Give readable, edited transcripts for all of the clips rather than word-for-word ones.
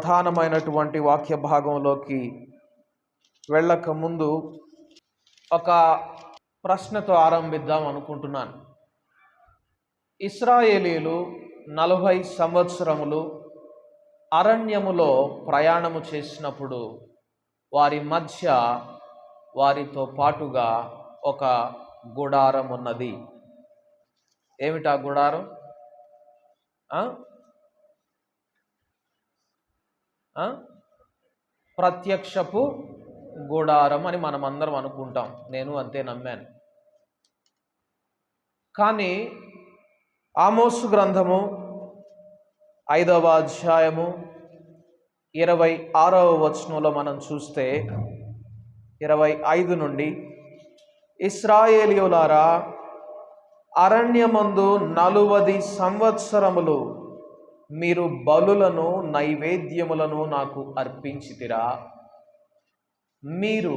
ప్రధానమైనటువంటి వాక్య భాగంలోకి వెళ్ళక ముందు ఒక ప్రశ్నతో ఆరంభిద్దాం అనుకుంటున్నాను. ఇశ్రాయేలీలు 40 సంవత్సరములు అరణ్యములో ప్రయాణము చేసినప్పుడు వారి మధ్య వారితో పాటుగా ఒక గుడారం ఉన్నది. ఏమిటా గుడారం? ప్రత్యక్షపు గుడారం అని మనమందరం అనుకుంటాం. నేను అంతే నమ్మాను. కానీ ఆమోసు గ్రంథము 5వ అధ్యాయము 26వ వచనంలో మనం చూస్తే 25 నుండి, ఇశ్రాయేలీయులారా, అరణ్యమందు 40 సంవత్సరములు మీరు బలులను నైవేద్యములను నాకు అర్పించితిరా. మీరు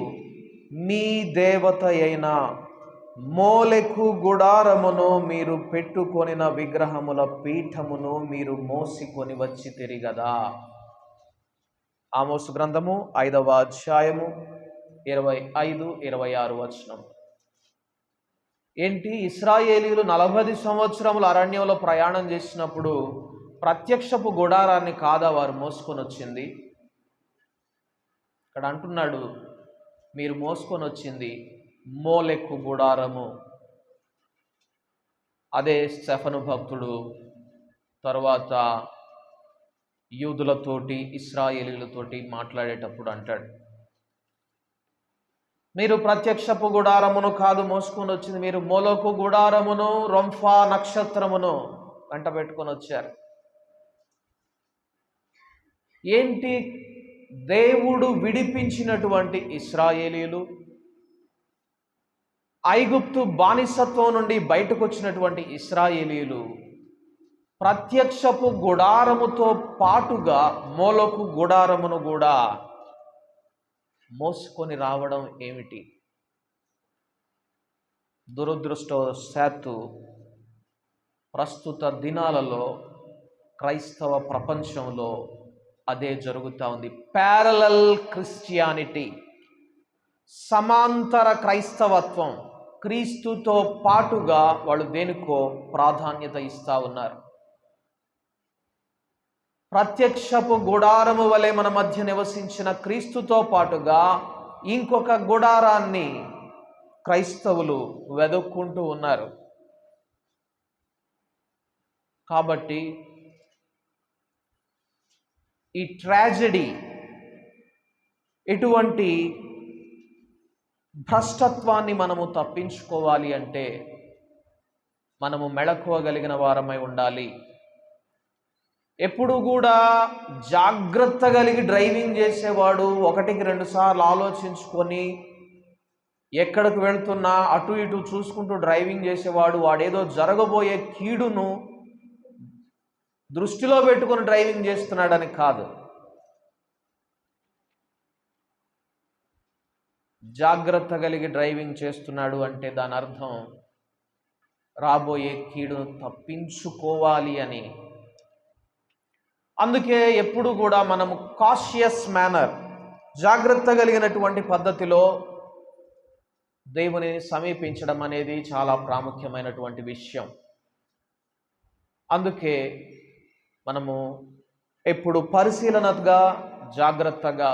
మీ దేవత అయిన మోలెకు గుడారమును, మీరు పెట్టుకొనిన విగ్రహముల పీఠమును మీరు మోసికొని వచ్చితిరి గదా. ఆమోసు గ్రంథము 5వ అధ్యాయము 25, 26 వచనం. ఏంటి? ఇశ్రాయేలీయులు 40 సంవత్సరములు అరణ్యంలో ప్రయాణం చేసినప్పుడు ప్రత్యక్షపు గుడారాన్ని కాదా వారు మోసుకొని వచ్చింది? ఇక్కడ అంటున్నాడు, మీరు మోసుకొని వచ్చింది మోలెకు గుడారము. అదే స్టెఫను భక్తుడు తర్వాత యూదులతోటి ఇశ్రాయేలీలతోటి మాట్లాడేటప్పుడు అంటాడు, మీరు ప్రత్యక్షపు గుడారమును కాదు మోసుకొని వచ్చింది, మీరు మోలెకు గుడారమును రొంఫా నక్షత్రమును వెంట పెట్టుకొని వచ్చారు. ఏంటి? దేవుడు విడిపించినటువంటి ఇశ్రాయేలీలు ఐగుప్తు బానిసత్వం నుండి బయటకు వచ్చినటువంటి ఇశ్రాయేలీలు ప్రత్యక్షపు గుడారముతో పాటుగా మోలెకు గుడారమును కూడా మోసుకొని రావడం ఏమిటి? దురదృష్టవశాత్తు ప్రస్తుత దినాలలో క్రైస్తవ ప్రపంచంలో అదే జరుగుతూ ఉంది. ప్యారలల్ క్రిస్టియానిటీ, సమాంతర క్రైస్తవత్వం. క్రీస్తుతో పాటుగా వాళ్ళు దేనికో ప్రాధాన్యత ఇస్తూ ఉన్నారు. ప్రత్యక్షపు గుడారము వలె మన మధ్య నివసించిన క్రీస్తుతో పాటుగా ఇంకొక గుడారాన్ని క్రైస్తవులు వెదుక్కుంటూ ఉన్నారు. కాబట్టి ఈ ట్రాజెడీ, ఇటువంటి భ్రష్టత్వాన్ని మనము తప్పించుకోవాలి అంటే మనము మెళకువగలిగిన వారమై ఉండాలి. ఎప్పుడు కూడా జాగ్రత్త కలిగి డ్రైవింగ్ చేసేవాడు 1-2 సార్లు ఆలోచించుకొని ఎక్కడికి వెళ్తున్నా అటు ఇటు చూసుకుంటూ డ్రైవింగ్ చేసేవాడు వాడేదో జరగబోయే కీడును దృష్టిలో పెట్టుకొని డ్రైవింగ్ చేస్తున్నాడని కాదు. జాగ్రత్త కలిగి డ్రైవింగ్ చేస్తున్నాడు అంటే దాని అర్థం రాబోయే కీడును తప్పించుకోవాలి అని. అందుకే ఎప్పుడు కూడా మనము కాషియస్ మేనర్, జాగ్రత్త కలిగినటువంటి పద్ధతిలో దేవుని సమీపించడం అనేది చాలా ప్రాముఖ్యమైనటువంటి విషయం. అందుకే మనము ఎప్పుడు పరిశీలనగా, జాగ్రత్తగా,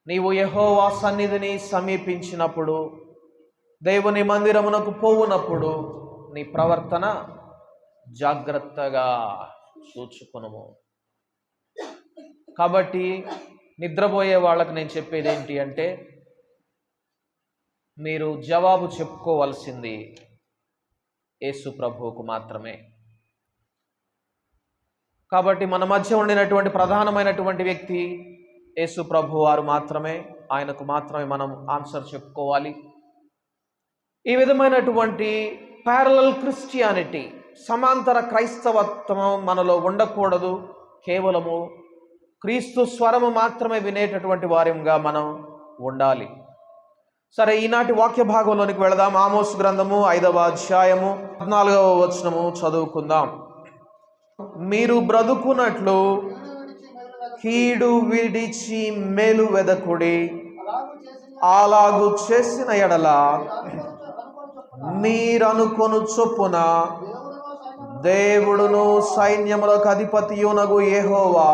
నీవు యెహోవా సన్నిధిని సమీపించినప్పుడు, దేవుని మందిరమునకు పోవునప్పుడు నీ ప్రవర్తన జాగ్రత్తగా చూచుకొనుము. కాబట్టి నిద్రపోయే వాళ్ళకి నేను చెప్పేది ఏంటి అంటే, మీరు జవాబు చెప్పుకోవాల్సింది యేసు ప్రభువుకు మాత్రమే. కాబట్టి మన మధ్య ఉండినటువంటి ప్రధానమైనటువంటి వ్యక్తి యేసు ప్రభు వారు మాత్రమే. ఆయనకు మాత్రమే మనం ఆన్సర్ చెప్పుకోవాలి. ఈ విధమైనటువంటి ప్యారలల్ క్రిస్టియానిటీ, సమాంతర క్రైస్తవత్వం మనలో ఉండకూడదు. కేవలము క్రీస్తు స్వరము మాత్రమే వినేటటువంటి వారంగా మనం ఉండాలి. సరే, ఈనాటి వాక్య భాగంలోనికి వెళదాం. ఆమోసు గ్రంథము 5వ అధ్యాయము 14వ వచనము చదువుకుందాం. మీరు బ్రతుకున్నట్లు కీడు విడిచి మేలు వెదకుడి. అలాగు చేసిన ఎడల మీరనుకొను చొప్పున దేవుడును సైన్యములకు అధిపతియునగు యెహోవా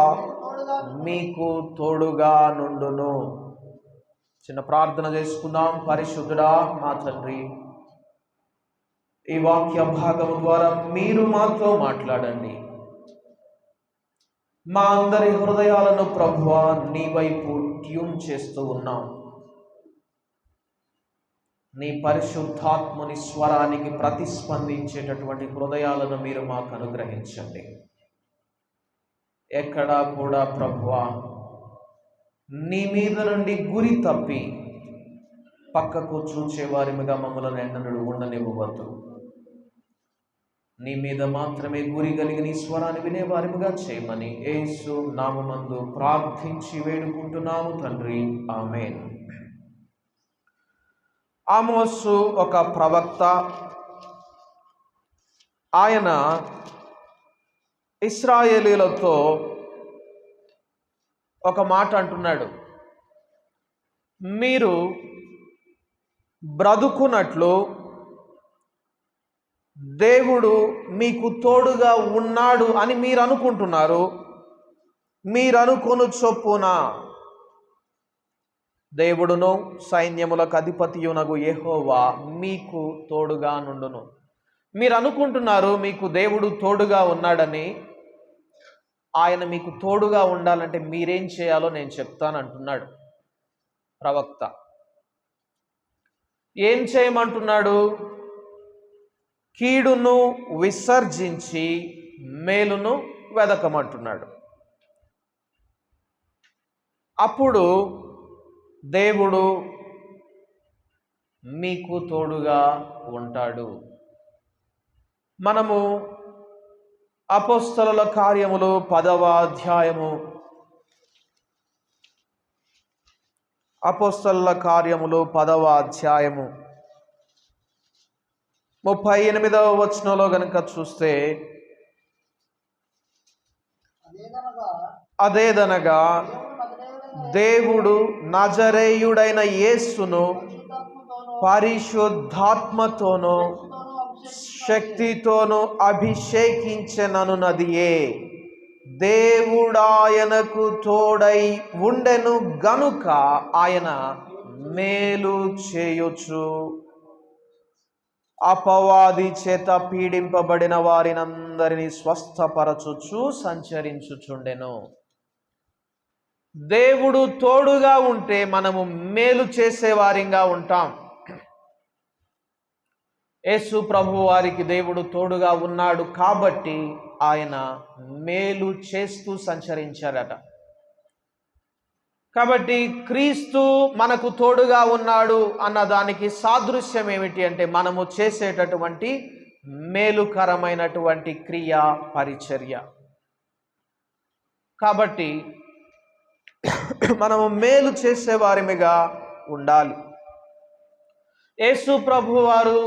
మీకు తోడుగా నుండును. చిన్న ప్రార్థన చేసుకుందాం. పరిశుద్ధుడా మా తండ్రి, ఈ వాక్య భాగము ద్వారా మీరు మాతో మాట్లాడండి. మా అందరి హృదయాలను ప్రభువా నీ వైపు ట్యూన్ చేస్తూ ఉన్నాం. నీ పరిశుద్ధాత్ముని స్వరానికి ప్రతిస్పందించేటటువంటి హృదయాలను మీరు మాకు అనుగ్రహించండి. ఎక్కడా కూడా ప్రభువా నీ మీద నుండి గురి తప్పి పక్కకు చూచేవారిగా మమ్మల్ని ఎన్నడూ ఉండనివ్వవద్దు. నీ మీద మాత్రమే గురి కలిగి నీ స్వరాన్ని వినేవారిగా చేయమని యేసు నామమందు ప్రార్థించి వేడుకుంటున్నాము తండ్రి, ఆమేన్. ఆమోసు ఒక ప్రవక్త. ఆయన ఇశ్రాయేలీలతో ఒక మాట అంటున్నాడు, మీరు బ్రతుకున్నట్లు దేవుడు మీకు తోడుగా ఉన్నాడు అని మీరు అనుకుంటున్నారు. మీరు అనుకొను చొప్పున దేవుడును సైన్యములకు అధిపతియునగు యెహోవా మీకు తోడుగా నుండును. మీరు అనుకుంటున్నారు మీకు దేవుడు తోడుగా ఉన్నాడని. ఆయన మీకు తోడుగా ఉండాలంటే మీరేం చేయాలో నేను చెప్తాను అంటున్నాడు ప్రవక్త. ఏం చేయమంటున్నాడు? కీడును విసర్జించి మేలును వెదకమంటున్నాడు. అప్పుడు దేవుడు మీకు తోడుగా ఉంటాడు. మనము అపోస్తలుల కార్యములు 10వ అధ్యాయము, అపోస్తలుల కార్యములు 10వ అధ్యాయము 38వ వచనంలో గనుక చూస్తే, అదేదనగా దేవుడు నజరేయుడైన యేసును పరిశుద్ధాత్మతోనూ శక్తితోనూ అభిషేకించెననున్నదియే. దేవుడాయనకు తోడై ఉండెను గనుక ఆయన మేలు చేయొచ్చు. అపవాది చేత పీడింపబడిన వారినందరినీ స్వస్థపరచుచు సంచరించుచుండెను. దేవుడు తోడుగా ఉంటే మనము మేలు చేసేవారిగా ఉంటాం. యేసు ప్రభు వారికి దేవుడు తోడుగా ఉన్నాడు కాబట్టి ఆయన మేలు చేస్తూ సంచరించారట. కాబట్టి క్రీస్తు మనకు తోడుగా ఉన్నాడు అన్న దానికి సాదృశ్యం ఏమిటి అంటే మనము చేసేటటువంటి మేలుకరమైనటువంటి క్రియ పరిచర్య. కాబట్టి మనము మేలు చేసేవారిగా ఉండాలి. యేసు ప్రభు వారు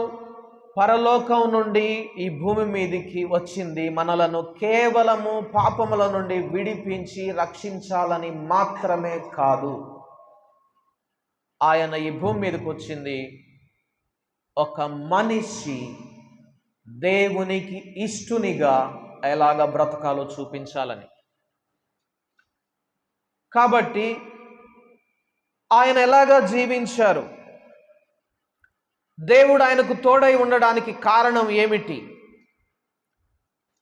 పరలోకం నుండి ఈ భూమి మీదికి వచ్చింది మనలను కేవలము పాపముల నుండి విడిపించి రక్షించాలని మాత్రమే కాదు. ఆయన ఈ భూమి మీదకి వచ్చింది ఒక మనిషి దేవునికి ఇష్టునిగా ఎలాగ బ్రతకాలో చూపించాలని. కాబట్టి ఆయన ఎలాగా జీవించారు, దేవుడు ఆయనకు తోడై ఉండడానికి కారణం ఏమిటి,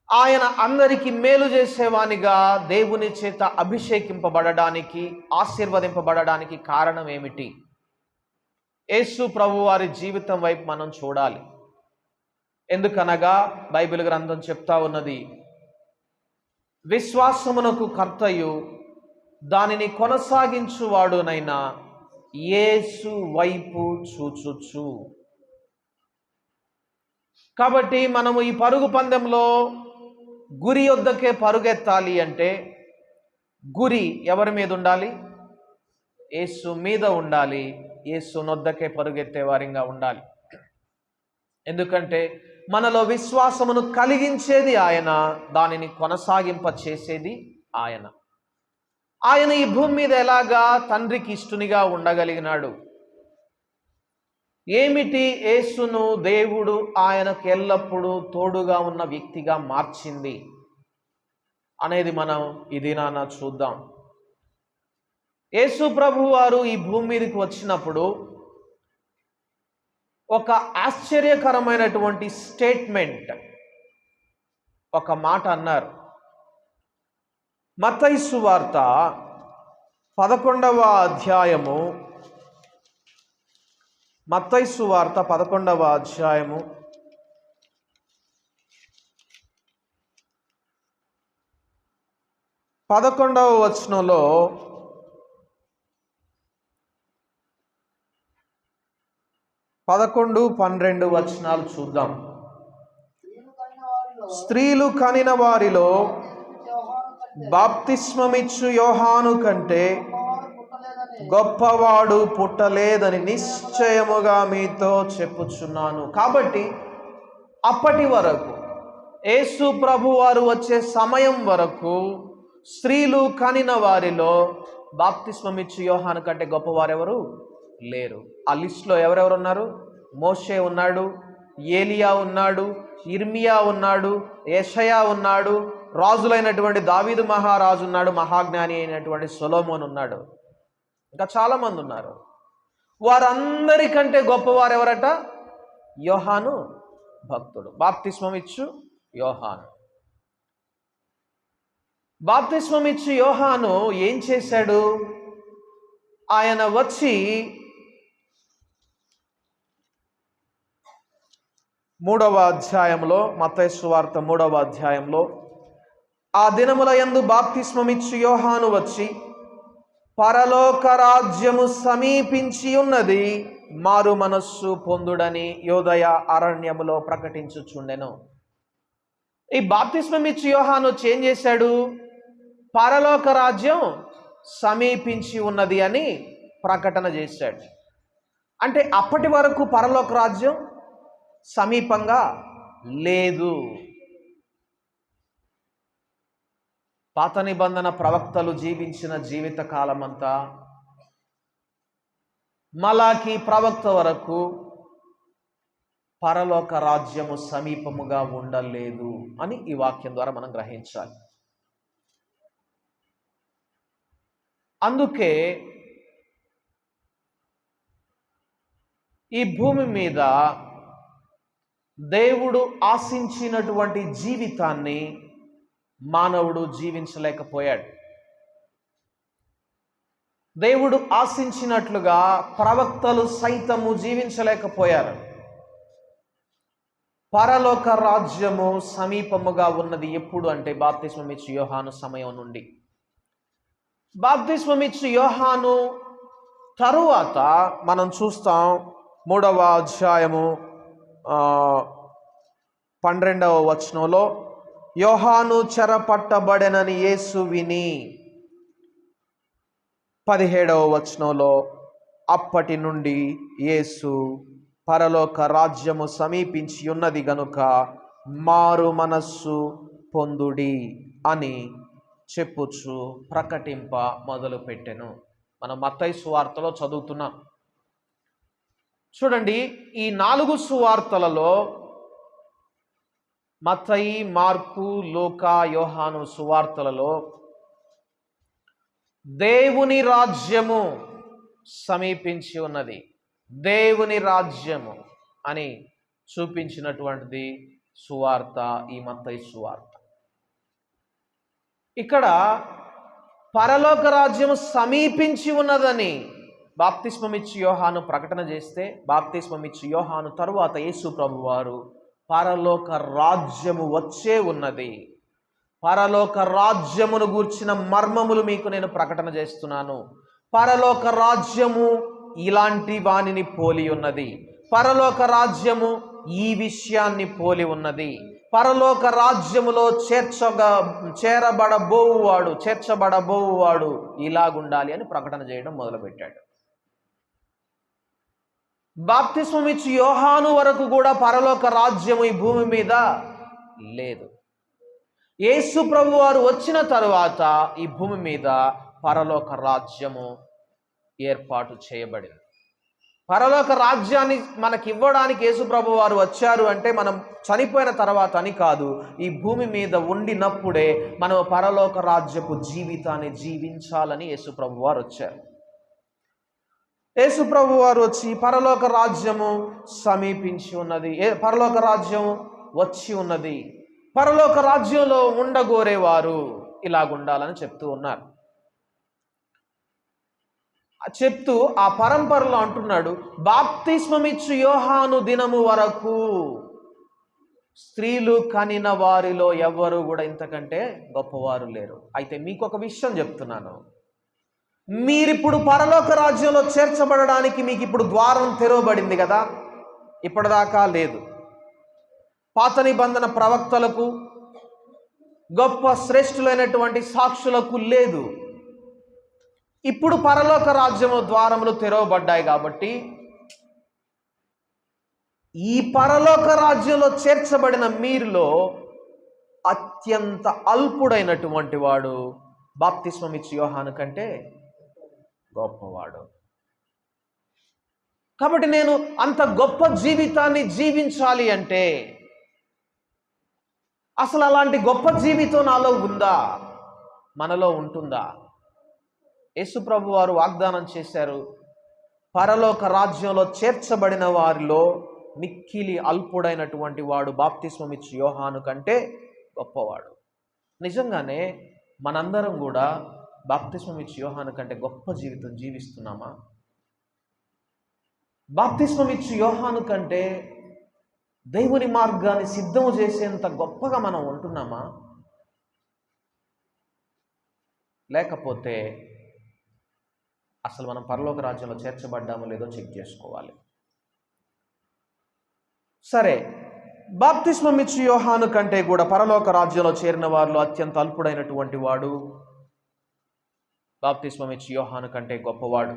ఆయన అందరికీ మేలు చేసేవానిగా దేవుని చేత అభిషేకింపబడడానికి ఆశీర్వదింపబడడానికి కారణం ఏమిటి? యేసు ప్రభు వారి జీవితం వైపు మనం చూడాలి. ఎందుకనగా బైబిల్ గ్రంథం చెప్తా ఉన్నది, విశ్వాసమునకు కర్తయు దానిని కొనసాగించువాడునైనా యేసు వైపు చూచుచు. కాబట్టి మనము ఈ పరుగు పందెంలో గురి వద్దకే పరుగెత్తాలి అంటే గురి ఎవరి మీద ఉండాలి? యేసు మీద ఉండాలి. యేసు నొద్దకే పరుగెత్తే వారిగా ఉండాలి. ఎందుకంటే మనలో విశ్వాసమును కలిగించేది ఆయన, దానిని కొనసాగింప చేసేది ఆయన. ఆయన ఈ భూమి మీద ఎలాగా తండ్రికి ఇష్టునిగా ఉండగలిగినాడు? ఏమిటి యేసును దేవుడు ఆయనకు ఎల్లప్పుడూ తోడుగా ఉన్న వ్యక్తిగా మార్చింది అనేది మనం ఈ దినాన చూద్దాం. యేసు ప్రభు వారు ఈ భూమి మీదకి వచ్చినప్పుడు ఒక ఆశ్చర్యకరమైనటువంటి స్టేట్మెంట్, ఒక మాట అన్నారు. మత్తయి సువార్త 11వ అధ్యాయము, మత్తయి సువార్త 11వ అధ్యాయము 11వ వచనంలో 11, 12 వచనాలు చూద్దాం. స్త్రీలు కనిన వారిలో బాప్తిస్మమిచ్చు యోహాను కంటే గొప్పవాడు పుట్టలేదని నిశ్చయముగా మీతో చెప్పుచున్నాను. కాబట్టి అప్పటి వరకు, యేసు ప్రభు వారు వచ్చే సమయం వరకు స్త్రీలు కనిన వారిలో బాప్తిస్మమిచ్చు యోహాను కంటే గొప్పవారు ఎవరు లేరు. ఆ లిస్టులో ఎవరెవరు ఉన్నారు? మోషే ఉన్నాడు, ఏలియా ఉన్నాడు, ఇర్మియా ఉన్నాడు, యెషయా ఉన్నాడు, రాజులైనటువంటి దావీదు మహారాజు ఉన్నాడు, మహాజ్ఞాని అయినటువంటి సొలొమోన్ ఉన్నాడు, ఇంకా చాలామంది ఉన్నారు. వారందరికంటే గొప్పవారు ఎవరట? యోహాను భక్తుడు, బాప్తిస్మమిచ్చు యోహాను. బాప్తిస్మమిచ్చు యోహాను ఏం చేశాడు? ఆయన వచ్చి 3వ అధ్యాయంలో, మత్తయి సువార్త 3వ అధ్యాయంలో, ఆ దినముల యందు బాప్తిస్మమిచ్చు యోహాను వచ్చి పరలోక రాజ్యము సమీపించి ఉన్నది, మారు మనస్సు పొందుడని యోదయ అరణ్యములో ప్రకటించుచుండెను. ఈ బాప్తిస్మమిచ్చు యోహాను ఏం చేశాడు? పరలోక రాజ్యం సమీపించి ఉన్నది అని ప్రకటన చేశాడు. అంటే అప్పటి వరకు పరలోక రాజ్యం సమీపంగా లేదు. పాత నిబంధన ప్రవక్తలు జీవించిన జీవిత కాలమంతా, మలాకి ప్రవక్త వరకు పరలోక రాజ్యము సమీపముగా ఉండలేదు అని ఈ వాక్యం ద్వారా మనం గ్రహించాలి. అందుకే ఈ భూమి మీద దేవుడు ఆశించినటువంటి జీవితాన్ని మానవుడు జీవించలేకపోయాడు. దేవుడు ఆశించినట్లుగా ప్రవక్తలు సైతము జీవించలేకపోయారు. పరలోక రాజ్యము సమీపముగా ఉన్నది ఎప్పుడు అంటే బాప్తిస్మమిచ్చు యోహాను సమయం నుండి. బాప్తిస్మమిచ్చు యోహాను తరువాత మనం చూస్తాం 3వ అధ్యాయము 12వ వచనంలో, యోహాను చెరపట్టబడెనని యేసు విని, 17వ వచనంలో, అప్పటి నుండి యేసు పరలోక రాజ్యము సమీపించి ఉన్నది గనుక మారు మనస్సు పొందుడి అని చెప్పుచు ప్రకటింప మొదలుపెట్టెను. మనం మత్తయి సువార్తలో చదువుతున్నాం. చూడండి, ఈ 4 సువార్తలలో, మత్తయి, మార్కు, లూకా, యోహాను సువార్తలలో దేవుని రాజ్యము సమీపించి ఉన్నది, దేవుని రాజ్యము అని చూపించినటువంటిది సువార్త ఈ మత్తయి సువార్త. ఇక్కడ పరలోక రాజ్యము సమీపించి ఉన్నదని బాప్తిస్మమిచ్చు యోహాను ప్రకటన చేస్తే, బాప్తిస్మమిచ్చు యోహాను తరువాత యేసు ప్రభు వారు పరలోక రాజ్యము వచ్చే ఉన్నది, పరలోక రాజ్యమును గూర్చిన మర్మములు మీకు నేను ప్రకటన చేస్తున్నాను, పరలోక రాజ్యము ఇలాంటి వానిని పోలి ఉన్నది, పరలోక రాజ్యము ఈ విషయాన్ని పోలి ఉన్నది, పరలోక రాజ్యములో చేర్చబడబోవువాడు ఇలాగుండాలి అని ప్రకటన చేయడం మొదలుపెట్టాడు. బాప్తిస్మమిచ్చు యోహాను వరకు కూడా పరలోక రాజ్యము ఈ భూమి మీద లేదు. యేసు ప్రభు వారు వచ్చిన తరువాత ఈ భూమి మీద పరలోక రాజ్యము ఏర్పాటు చేయబడింది. పరలోక రాజ్యాన్ని మనకి ఇవ్వడానికి యేసుప్రభు వారు వచ్చారు అంటే మనం చనిపోయిన తర్వాత అని కాదు, ఈ భూమి మీద ఉండినప్పుడే మనం పరలోక రాజ్యపు జీవితాన్ని జీవించాలని యేసుప్రభు వారు వచ్చారు. యేసుప్రభు వారు వచ్చి పరలోక రాజ్యము సమీపించి ఉన్నది, పరలోక రాజ్యం వచ్చి ఉన్నది, పరలోక రాజ్యంలో ఉండగోరేవారు ఇలాగుండాలని చెప్తూ ఉన్నారు. చెప్తూ ఆ పరంపరలో అంటున్నాడు, బాప్తిస్మమిచ్చు యోహాను దినము వరకు స్త్రీలు కనిన వారిలో ఎవ్వరు కూడా ఇంతకంటే గొప్పవారు లేరు. అయితే మీకు ఒక విషయం చెప్తున్నాను, మీరిప్పుడు పరలోక రాజ్యంలో చేర్చబడడానికి మీకు ఇప్పుడు ద్వారం తెరవబడింది కదా, ఇప్పటిదాకా లేదు. పాత నిబంధన ప్రవక్తలకు, గొప్ప శ్రేష్ఠులైనటువంటి సాక్షులకు లేదు. ఇప్పుడు పరలోక రాజ్యము ద్వారములు తెరవబడ్డాయి కాబట్టి ఈ పరలోక రాజ్యంలో చేర్చబడిన మీరులో అత్యంత అల్పుడైనటువంటి వాడు బాప్తిస్మమిచ్చు యోహాను కంటే గొప్పవాడు. కాబట్టి నేను అంత గొప్ప జీవితాన్ని జీవించాలి అంటే అసలు అలాంటి గొప్ప జీవితం నాలో ఉందా, మనలో ఉంటుందా? యేసుప్రభు వారు వాగ్దానం చేశారు, పరలోక రాజ్యంలో చేర్చబడిన వారిలో మిక్కిలి అల్పుడైనటువంటి వాడు బాప్తిస్మమిచ్చు యోహాను కంటే గొప్పవాడు. నిజంగానే మనందరం కూడా బాప్తిస్మమిచ్చు యోహాను కంటే గొప్ప జీవితం జీవిస్తున్నామా? బాప్తిస్మమిచ్చు యోహాను కంటే దేవుని మార్గాన్ని సిద్ధం చేసేంత గొప్పగా మనం ఉంటున్నామా? లేకపోతే అసలు మనం పరలోక రాజ్యంలో చేర్చబడ్డామో లేదో చెక్ చేసుకోవాలి. సరే, బాప్తిస్మమిచ్చు యోహాను కంటే కూడా పరలోక రాజ్యంలో చేరిన వారిలో అత్యంత అల్పుడైనటువంటి వాడు బాప్తిస్మమిచ్చు యోహాను కంటే గొప్పవాడు.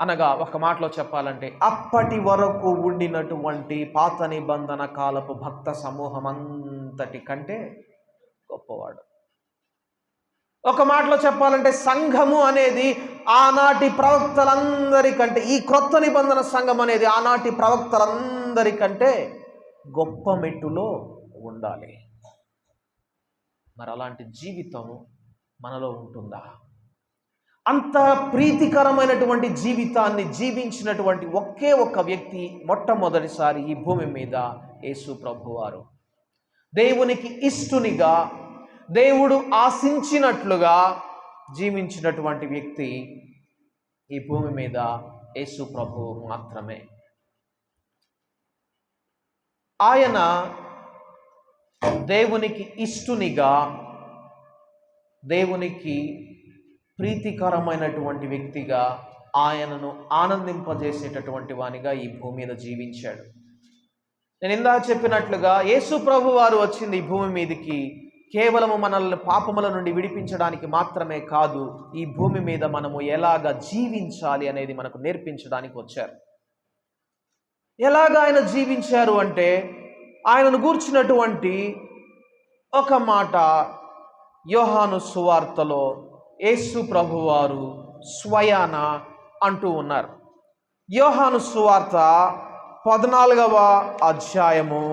అనగా ఒక మాటలో చెప్పాలంటే అప్పటి వరకు ఉండినటువంటి పాత నిబంధన కాలపు భక్త సమూహం అంతటి కంటే గొప్పవాడు. ఒక మాటలో చెప్పాలంటే సంఘము అనేది ఆనాటి ప్రవక్తలందరికంటే, ఈ క్రొత్త నిబంధన సంఘం అనేది ఆనాటి ప్రవక్తలందరికంటే గొప్ప మెట్టులో ఉండాలి. మరి అలాంటి జీవితం మనలో ఉంటుందా? అంత ప్రీతికరమైనటువంటి జీవితాన్ని జీవించినటువంటి ఒకే ఒక్క వ్యక్తి మొట్టమొదటిసారి ఈ భూమి మీద యేసు ప్రభువారు. దేవునికి ఇష్టునిగా, దేవుడు ఆశించినట్లుగా జీవించినటువంటి వ్యక్తి ఈ భూమి మీద యేసు ప్రభువు మాత్రమే. ఆయన దేవునికి ఇష్టునిగా, దేవునికి ప్రీతికరమైనటువంటి వ్యక్తిగా, ఆయనను ఆనందింపజేసేటటువంటి వానిగా ఈ భూమి మీద జీవించాడు. నేను ఇందాక చెప్పినట్లుగా యేసు ప్రభు వారు వచ్చింది ఈ భూమి మీదకి కేవలము మనల్ని పాపముల నుండి విడిపించడానికి మాత్రమే కాదు, ఈ భూమి మీద మనము ఎలాగ జీవించాలి అనేది మనకు నేర్పించడానికి వచ్చారు. ఎలాగ ఆయన జీవించారు అంటే ఆయనను గూర్చినటువంటి ఒక మాట యోహాను సువార్తలో యేసు ప్రభువారు స్వయాన అంటూ ఉన్నారు. యోహాను సువార్త 14వ అధ్యాయము,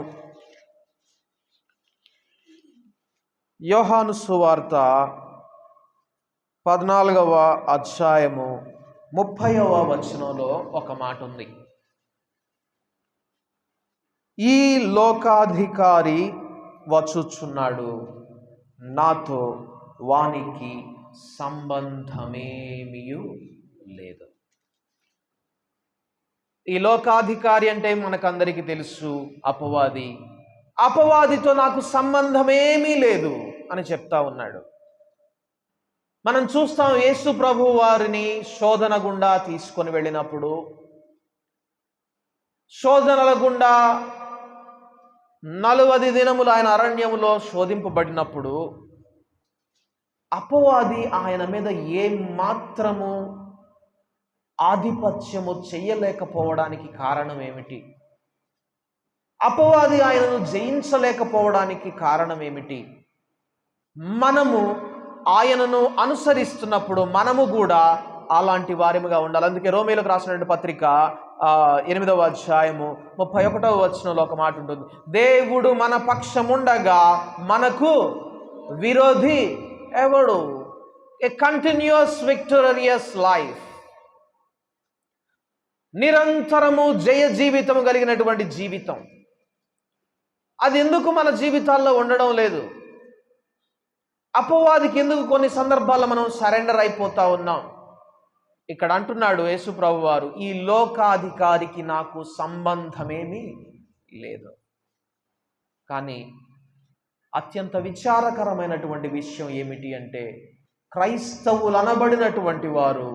యోహాను సువార్త 14వ అధ్యాయము 30వ వచనంలో ఒక మాట ఉంది. ఈ లోకాధికారి వచ్చుచున్నాడు, నాతో వానికి సంబంధమేమీ లేదు. ఈ లోకాధికారి అంటే మనకందరికీ తెలుసు, అపవాది. అపవాదితో నాకు సంబంధమేమీ లేదు అని చెప్తా ఉన్నాడు. మనం చూస్తాం, యేసు ప్రభు వారిని శోధన గుండా తీసుకొని వెళ్ళినప్పుడు, శోధనల గుండా 40 దినములు ఆయన అరణ్యములో శోధింపబడినప్పుడు అపవాది ఆయన మీద ఏమాత్రము ఆధిపత్యము చెయ్యలేకపోవడానికి కారణం ఏమిటి? అపవాది ఆయనను జయించలేకపోవడానికి కారణం ఏమిటి? మనము ఆయనను అనుసరిస్తున్నప్పుడు మనము కూడా అలాంటి వారిగా ఉండాలి. అందుకే రోమీయులకు రాసినటువంటి పత్రిక 8వ అధ్యాయము 31వ వచనంలో ఒక మాట ఉంటుంది. దేవుడు మన పక్షముండగా మనకు విరోధి ఎవడు? ఏ కంటిన్యూస్ విక్టోరియస్ లైఫ్, నిరంతరము జయ జీవితం కలిగినటువంటి జీవితం. అది ఎందుకు మన జీవితాల్లో ఉండడం లేదు? అపవాదికి ఎందుకు కొన్ని సందర్భాల్లో మనం సరెండర్ అయిపోతా ఉన్నాం? ఇక్కడ అంటున్నాడు యేసు ప్రభు వారు, ఈ లోకాధికారికి నాకు సంబంధమేమీ లేదు. కానీ అత్యంత విచారకరమైనటువంటి విషయం ఏమిటి అంటే, క్రైస్తవులు అనబడినటువంటి వారు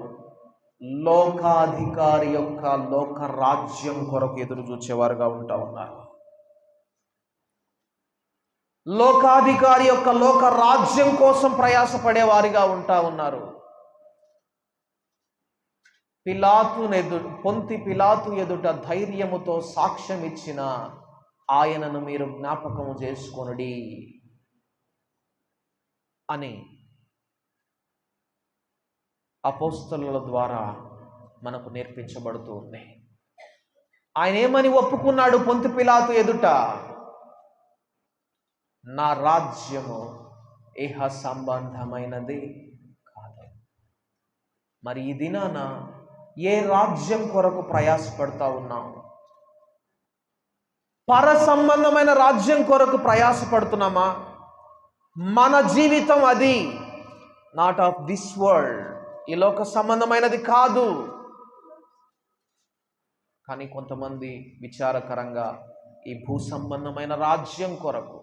లోకాధికారి యొక్క లోక రాజ్యం కొరకు ఎదురు చూచేవారుగా ఉంటా ఉన్నారు. లోకాధికారి యొక్క లోక రాజ్యం కోసం ప్రయాసపడేవారిగా ఉంటా ఉన్నారు. పొంతి పిలాతు ఎదుట ధైర్యముతో సాక్ష్యం ఇచ్చిన ఆయనను మీరు జ్ఞాపకము చేసుకొనుడి అని అపోస్తలుల ద్వారా మనకు నేర్పించబడుతూ ఉంది. ఆయన ఏమని ఒప్పుకున్నాడు పొంతి పిలాతు ఎదుట? నా రాజ్యము ఇహ సంబంధమైనది కాదు. మరి ఈ దినాన ఏ రాజ్యం కొరకు ప్రయాసపడతా ఉన్నాం? పర సంబంధమైన రాజ్యం కొరకు ప్రయాసపడుతున్నామా? మన జీవితం అది నాట్ ఆఫ్ దిస్ వరల్డ్, ఈ లోక సంబంధమైనది కాదు. కానీ కొంతమంది విచారకరంగా ఈ భూ సంబంధమైన రాజ్యం కొరకు,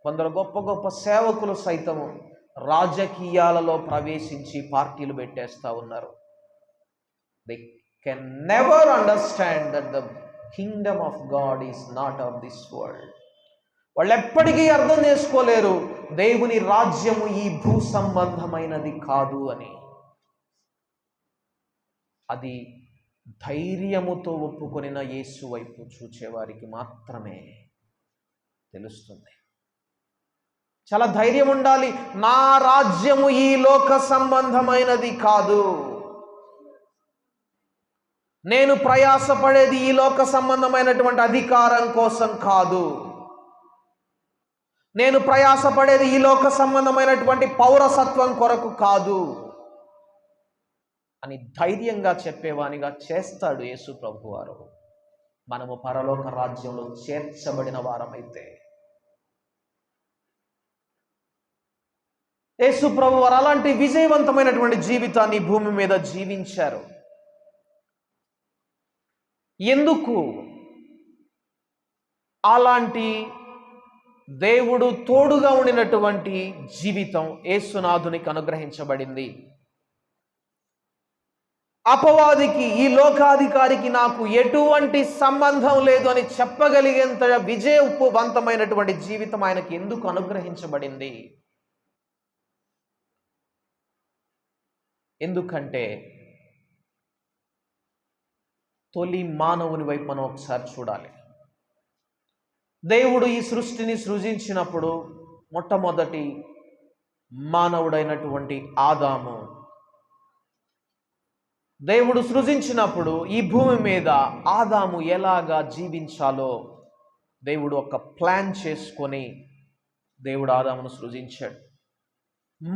కొందరు గొప్ప గొప్ప సేవకులు సైతము రాజకీయాలలో ప్రవేశించి పార్టీలు పెట్టేస్తూ ఉన్నారు. They can never understand that the Kingdom of God is not of this world. వాళ్ళు ఎప్పటికీ అర్థం చేసుకోలేరు దేవుని రాజ్యము ఈ భూ సంబంధమైనది కాదు అని. అది ధైర్యముతో ఒప్పుకొనిన యేసు వైపు చూచేవారికి మాత్రమే తెలుస్తుంది. చాలా ధైర్యం ఉండాలి. నా రాజ్యము ఈ లోక సంబంధమైనది కాదు. నేను ప్రయాసపడేది ఈ లోక సంబంధమైనటువంటి అధికారం కోసం కాదు. నేను ప్రయాసపడేది ఈ లోక సంబంధమైనటువంటి పౌరసత్వం కొరకు కాదు అని ధైర్యంగా చెప్పేవానిగా చేస్తాడు యేసు ప్రభువారు. మనము పరలోక రాజ్యంలో చేర్చబడిన వారమైతే. యేసు ప్రభువారు అలాంటి విజయవంతమైనటువంటి జీవితాన్ని భూమి మీద జీవించారు. ఎందుకు అలాంటి దేవుడు తోడుగా ఉండినటువంటి జీవితం యేసునాథునికి అనుగ్రహించబడింది? అపవాదికి, ఈ లోకాధికారికి నాకు ఎటువంటి సంబంధం లేదు అని చెప్పగలిగేంత విజయవంతమైనటువంటి జీవితం ఆయనకి ఎందుకు అనుగ్రహించబడింది? ఎందుకంటే తొలి మానవుని వైపు మనం ఒకసారి చూడాలి. దేవుడు ఈ సృష్టిని సృజించినప్పుడు మొట్టమొదటి మానవుడైనటువంటి ఆదాము, దేవుడు సృజించినప్పుడు ఈ భూమి మీద ఆదాము ఎలాగా జీవించాలో దేవుడు ఒక ప్లాన్ చేసుకొని దేవుడు ఆదామును సృజించాడు.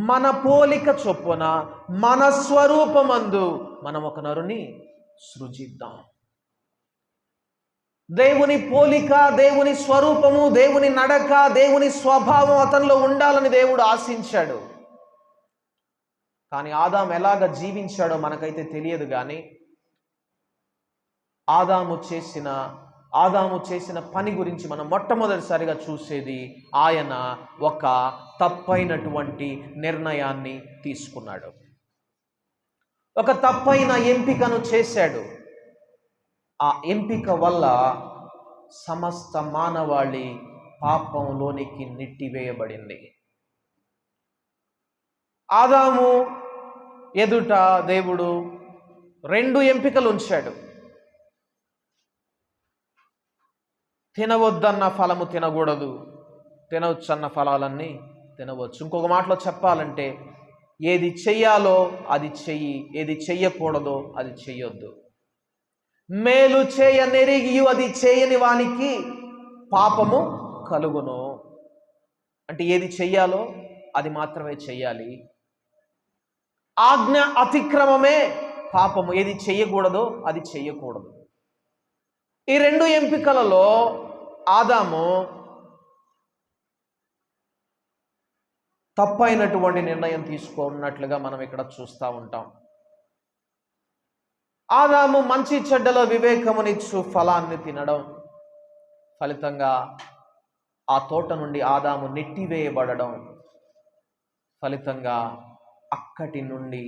మన పోలిక చొప్పున, మన స్వరూపమందు మనం ఒక నరుని సృజిద్దాం. దేవుని పోలిక, దేవుని స్వరూపము, దేవుని నడక, దేవుని స్వభావం అతనిలో ఉండాలని దేవుడు ఆశించాడు. కానీ ఆదాము ఎలాగ జీవించాడో మనకైతే తెలియదు. కానీ ఆదాము చేసిన పని గురించి మనం మొట్టమొదటిసారిగా చూసేది, ఆయన ఒక తప్పైనటువంటి నిర్ణయాన్ని తీసుకున్నాడు. ఒక తప్పైన ఎంపికను చేశాడు. ఆ ఎంపిక వల్ల సమస్త మానవాళి పాపంలోనికి నెట్టివేయబడింది. ఆదాము ఎదుట దేవుడు 2 ఎంపికలు ఉంచాడు. తినవద్దన్న ఫలము తినకూడదు, తినవచ్చన్న ఫలాలన్నీ తినవచ్చు. ఇంకొక మాటలో చెప్పాలంటే ఏది చెయ్యాలో అది చెయ్యి, ఏది చెయ్యకూడదో అది చెయ్యొద్దు. మేలు చేయనెరిగియు అది చేయని వానికి పాపము కలుగును. అంటే ఏది చెయ్యాలో అది మాత్రమే చెయ్యాలి. ఆజ్ఞ అతిక్రమమే పాపము, ఏది చెయ్యకూడదో అది చెయ్యకూడదు. ఈ రెండు ఎంపికలలో ఆదాము తప్పైనటువంటి నిర్ణయం తీసుకున్నట్లుగా మనం ఇక్కడ చూస్తూ ఉంటాం. ఆదాము మంచి చెడ్డల వివేకమునిచ్చు ఫలాన్ని తినడం ఫలితంగా ఆ తోట నుండి ఆదాము నెట్టివేయబడడం ఫలితంగా అక్కటి నుండి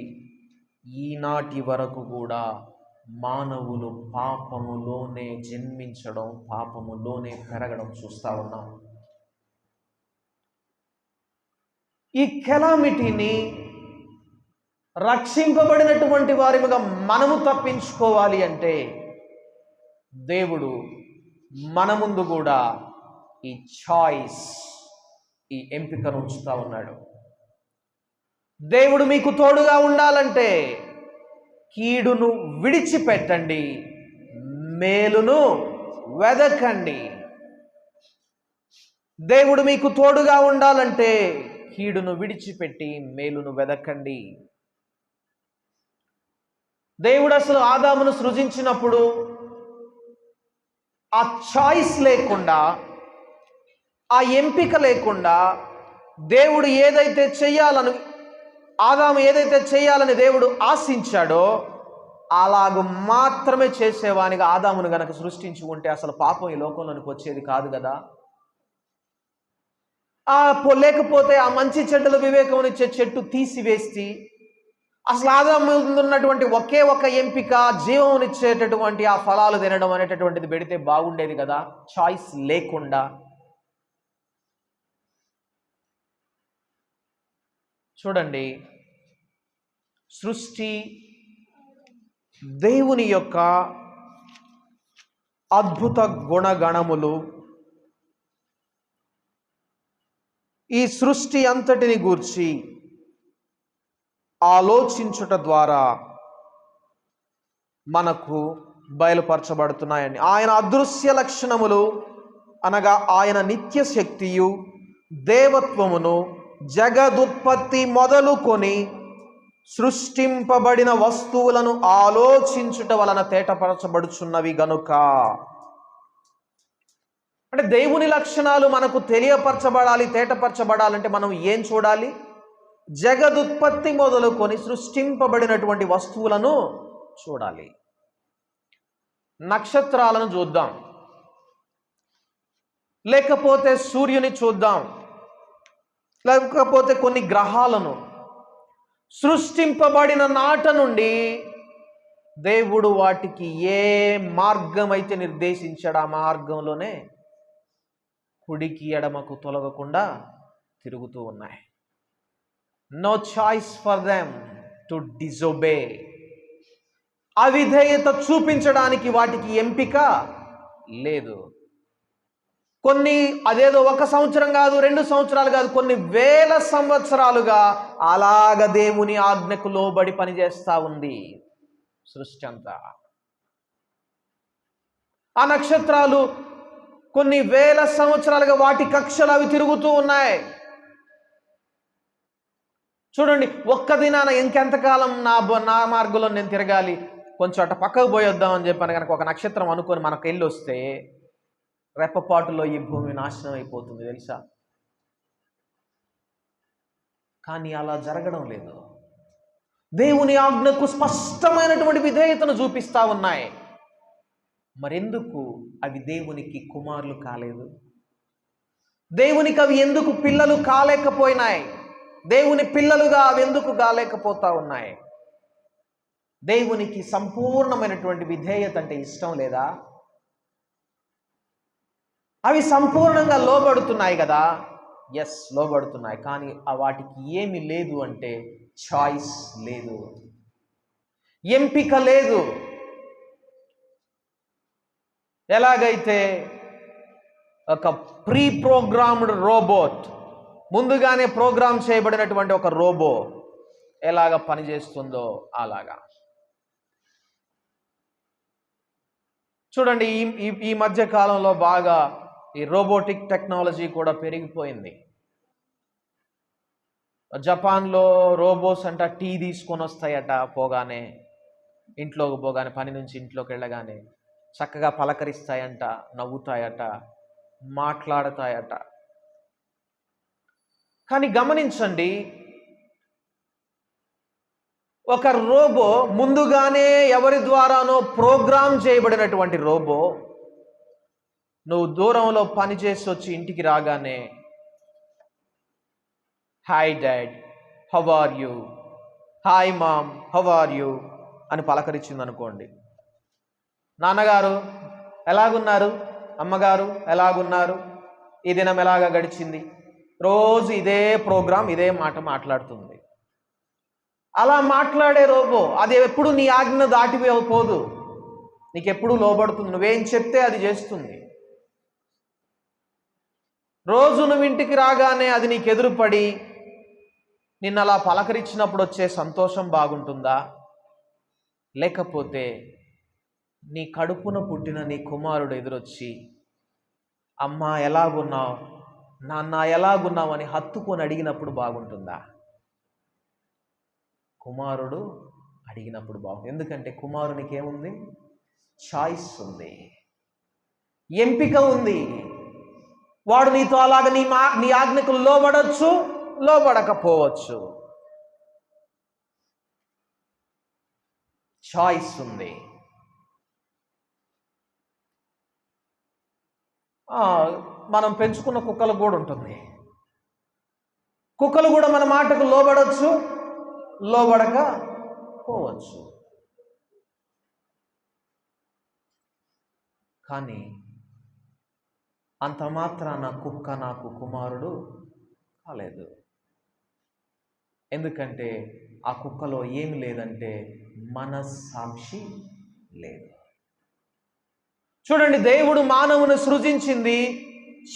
ఈనాటి వరకు కూడా మానవులు పాపములోనే జన్మించడం, పాపములోనే పెరగడం చూస్తూ ఉన్నాం. ఈ కెలామిటీని రక్షింపబడినటువంటి వారిగా మనము తప్పించుకోవాలి అంటే దేవుడు మన ముందు కూడా ఈ చాయిస్, ఈ ఎంపికను ఉంచుతా ఉన్నాడు. దేవుడు మీకు తోడుగా ఉండాలంటే కీడును విడిచిపెట్టండి, మేలును వెదకండి. దేవుడు మీకు తోడుగా ఉండాలంటే కీడును విడిచిపెట్టి మేలును వెదకండి. దేవుడు అసలు ఆదామును సృజించినప్పుడు ఆ చాయిస్ లేకుండా, ఆ ఎంపిక లేకుండా దేవుడు ఏదైతే చెయ్యాలని, ఆదాము ఏదైతే చేయాలని దేవుడు ఆశించాడో అలాగ మాత్రమే చేసేవానిగా ఆదామును గనక సృష్టించి ఉంటే అసలు పాపం ఈ లోకంలోనికి వచ్చేది కాదు కదా. లేకపోతే ఆ మంచి చెడ్డల వివేకమునిచ్చే చెట్టు తీసివేసి అసలు ఆదాము ఉన్నటువంటి ఒకే ఒక ఎంపిక జీవమునిచ్చేటటువంటి ఆ ఫలాలు తినడం అనేటటువంటిది పెడితే బాగుండేది కదా, చాయిస్ లేకుండా. చూడండి, సృష్టి దేవుని యొక్క అద్భుత గుణగణములు, ఈ సృష్టి అంతటిని గూర్చి ఆలోచించుట ద్వారా మనకు బయలుపరచబడుతున్నాయండి. ఆయన అదృశ్య లక్షణములు అనగా ఆయన నిత్య శక్తియు దేవత్వమును జగదుత్పత్తి మొదలుకొని సృష్టింపబడిన వస్తువులను ఆలోచించుట వలన తేటపరచబడుచున్నవి గనుక. అంటే దేవుని లక్షణాలు మనకు తెలియపరచబడాలి, తేటపరచబడాలంటే మనం ఏం చూడాలి? జగదుత్పత్తి మొదలుకొని సృష్టింపబడినటువంటి వస్తువులను చూడాలి. నక్షత్రాలను చూద్దాం, లేకపోతే సూర్యుని చూద్దాం, లేకపోతే కొన్ని గ్రహాలను. సృష్టింపబడిన నాట నుండి దేవుడు వాటికి ఏ మార్గం అయితే నిర్దేశించాడు ఆ మార్గంలోనే కుడికి ఎడమకు తొలగకుండా తిరుగుతూ ఉన్నాయి. No choice for them to disobey. అవిధేయత చూపించడానికి వాటికి ఎంపిక లేదు. కొన్ని అదేదో 1 సంవత్సరం కాదు, 2 సంవత్సరాలు కాదు, కొన్ని వేల సంవత్సరాలుగా అలాగ దేవుని ఆజ్ఞకు లోబడి పనిచేస్తూ ఉంది సృష్టి అంతా. ఆ నక్షత్రాలు కొన్ని వేల సంవత్సరాలుగా వాటి కక్షలు అవి తిరుగుతూ ఉన్నాయి. చూడండి, ఒక్క దినాన ఇంకెంతకాలం నా మార్గంలో నేను తిరగాలి, కొంచెం అట్ట పక్కకు పోయొద్దాం అని చెప్పాను కనుక ఒక నక్షత్రం అనుకొని మనకు వెళ్ళి వస్తే రెప్పపాటులో ఈ భూమి నాశనం అయిపోతుంది తెలుసా. కానీ అలా జరగడం లేదు. దేవుని ఆజ్ఞకు స్పష్టమైనటువంటి విధేయతను చూపిస్తా ఉన్నాయి. మరెందుకు అవి దేవునికి కుమారులు కాలేదు? దేవునికి అవి ఎందుకు పిల్లలు కాలేకపోయినాయి? దేవుని పిల్లలుగా అవి ఎందుకు కాలేకపోతా ఉన్నాయి? దేవునికి సంపూర్ణమైనటువంటి విధేయత అంటే ఇష్టం లేదా? అవి సంపూర్ణంగా లోబడుతున్నాయి కదా. ఎస్, లోబడుతున్నాయి. కానీ వాటికి ఏమి లేదు అంటే చాయిస్ లేదు, ఎంపిక లేదు. ఎలాగైతే ఒక ప్రీ ప్రోగ్రామ్డ్ రోబోట్, ముందుగానే ప్రోగ్రామ్ చేయబడినటువంటి ఒక రోబో ఎలాగ పనిచేస్తుందో అలాగా. చూడండి, ఈ ఈ మధ్య కాలంలో బాగా ఈ రోబోటిక్ టెక్నాలజీ కూడా పెరిగిపోయింది. జపాన్లో రోబోస్ అంట టీ తీసుకొని వస్తాయట, పోగానే ఇంట్లోకి పోగానే, పని నుంచి ఇంట్లోకి వెళ్ళగానే చక్కగా పలకరిస్తాయంట, నవ్వుతాయట, మాట్లాడతాయట. కానీ గమనించండి, ఒక రోబో ముందుగానే ఎవరి ద్వారానో ప్రోగ్రామ్ చేయబడినటువంటి రోబో నువ్వు దూరంలో పనిచేసి వచ్చి ఇంటికి రాగానే hi dad, how are you, hi mom, how are you అని పలకరించింది అనుకోండి. నాన్నగారు ఎలాగున్నారు, అమ్మగారు ఎలాగున్నారు, ఈ దినం ఎలాగా గడిచింది, రోజు ఇదే ప్రోగ్రాం, ఇదే మాట మాట్లాడుతుంది. అలా మాట్లాడే రోబో అది ఎప్పుడు నీ ఆజ్ఞ దాటిపోదు, నీకెప్పుడు లోబడుతుంది, నువ్వేం చెప్తే అది చేస్తుంది. రోజు నువ్వు ఇంటికి రాగానే అది నీకు ఎదురుపడి నిన్ను అలా పలకరించినప్పుడు వచ్చే సంతోషం బాగుంటుందా, లేకపోతే నీ కడుపున పుట్టిన నీ కుమారుడు ఎదురొచ్చి అమ్మ ఎలాగున్నావు, నాన్న ఎలాగున్నావు అని హత్తుకొని అడిగినప్పుడు బాగుంటుందా? కుమారుడు అడిగినప్పుడు బాగుంది. ఎందుకంటే కుమారునికి ఏముంది? చాయిస్ ఉంది, ఎంపిక ఉంది. వాడు నీతో అలాగ నీ ఆజ్ఞకు లోబడచ్చు, లోబడకపోవచ్చు. చాయిస్ ఉంది. మనం పెంచుకున్న కుక్కలకు కూడా ఉంటుంది. కుక్కలు కూడా మన మాటకు లోబడచ్చు, లోబడకపోవచ్చు. కానీ అంత మాత్రాన కుక్క నాకు కుమారుడు కాలేదు. ఎందుకంటే ఆ కుక్కలో ఏమి లేదంటే మనస్సాక్షి లేదు. చూడండి, దేవుడు మానవుని సృజించింది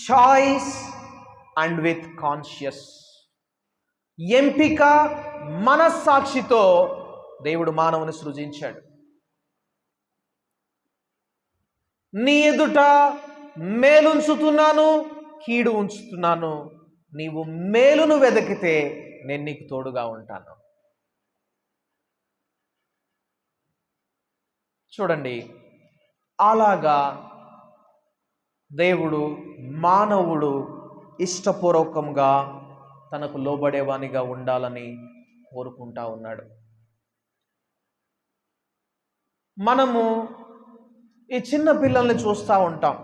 చాయిస్ అండ్ విత్ కాన్షియస్, ఎంపిక, మనస్సాక్షితో దేవుడు మానవుని సృజించాడు. నీ ఎదుట మేలుంచుతున్నాను, కీడు ఉంచుతున్నాను, నీవు మేలును వెతికితే నేను నీకు తోడుగా ఉంటాను. చూడండి, అలాగా దేవుడు మానవుడు ఇష్టపూర్వకంగా తనకు లోబడేవానిగా ఉండాలని కోరుకుంటా ఉన్నాడు. మనము ఈ చిన్న పిల్లల్ని చూస్తూ ఉంటాం.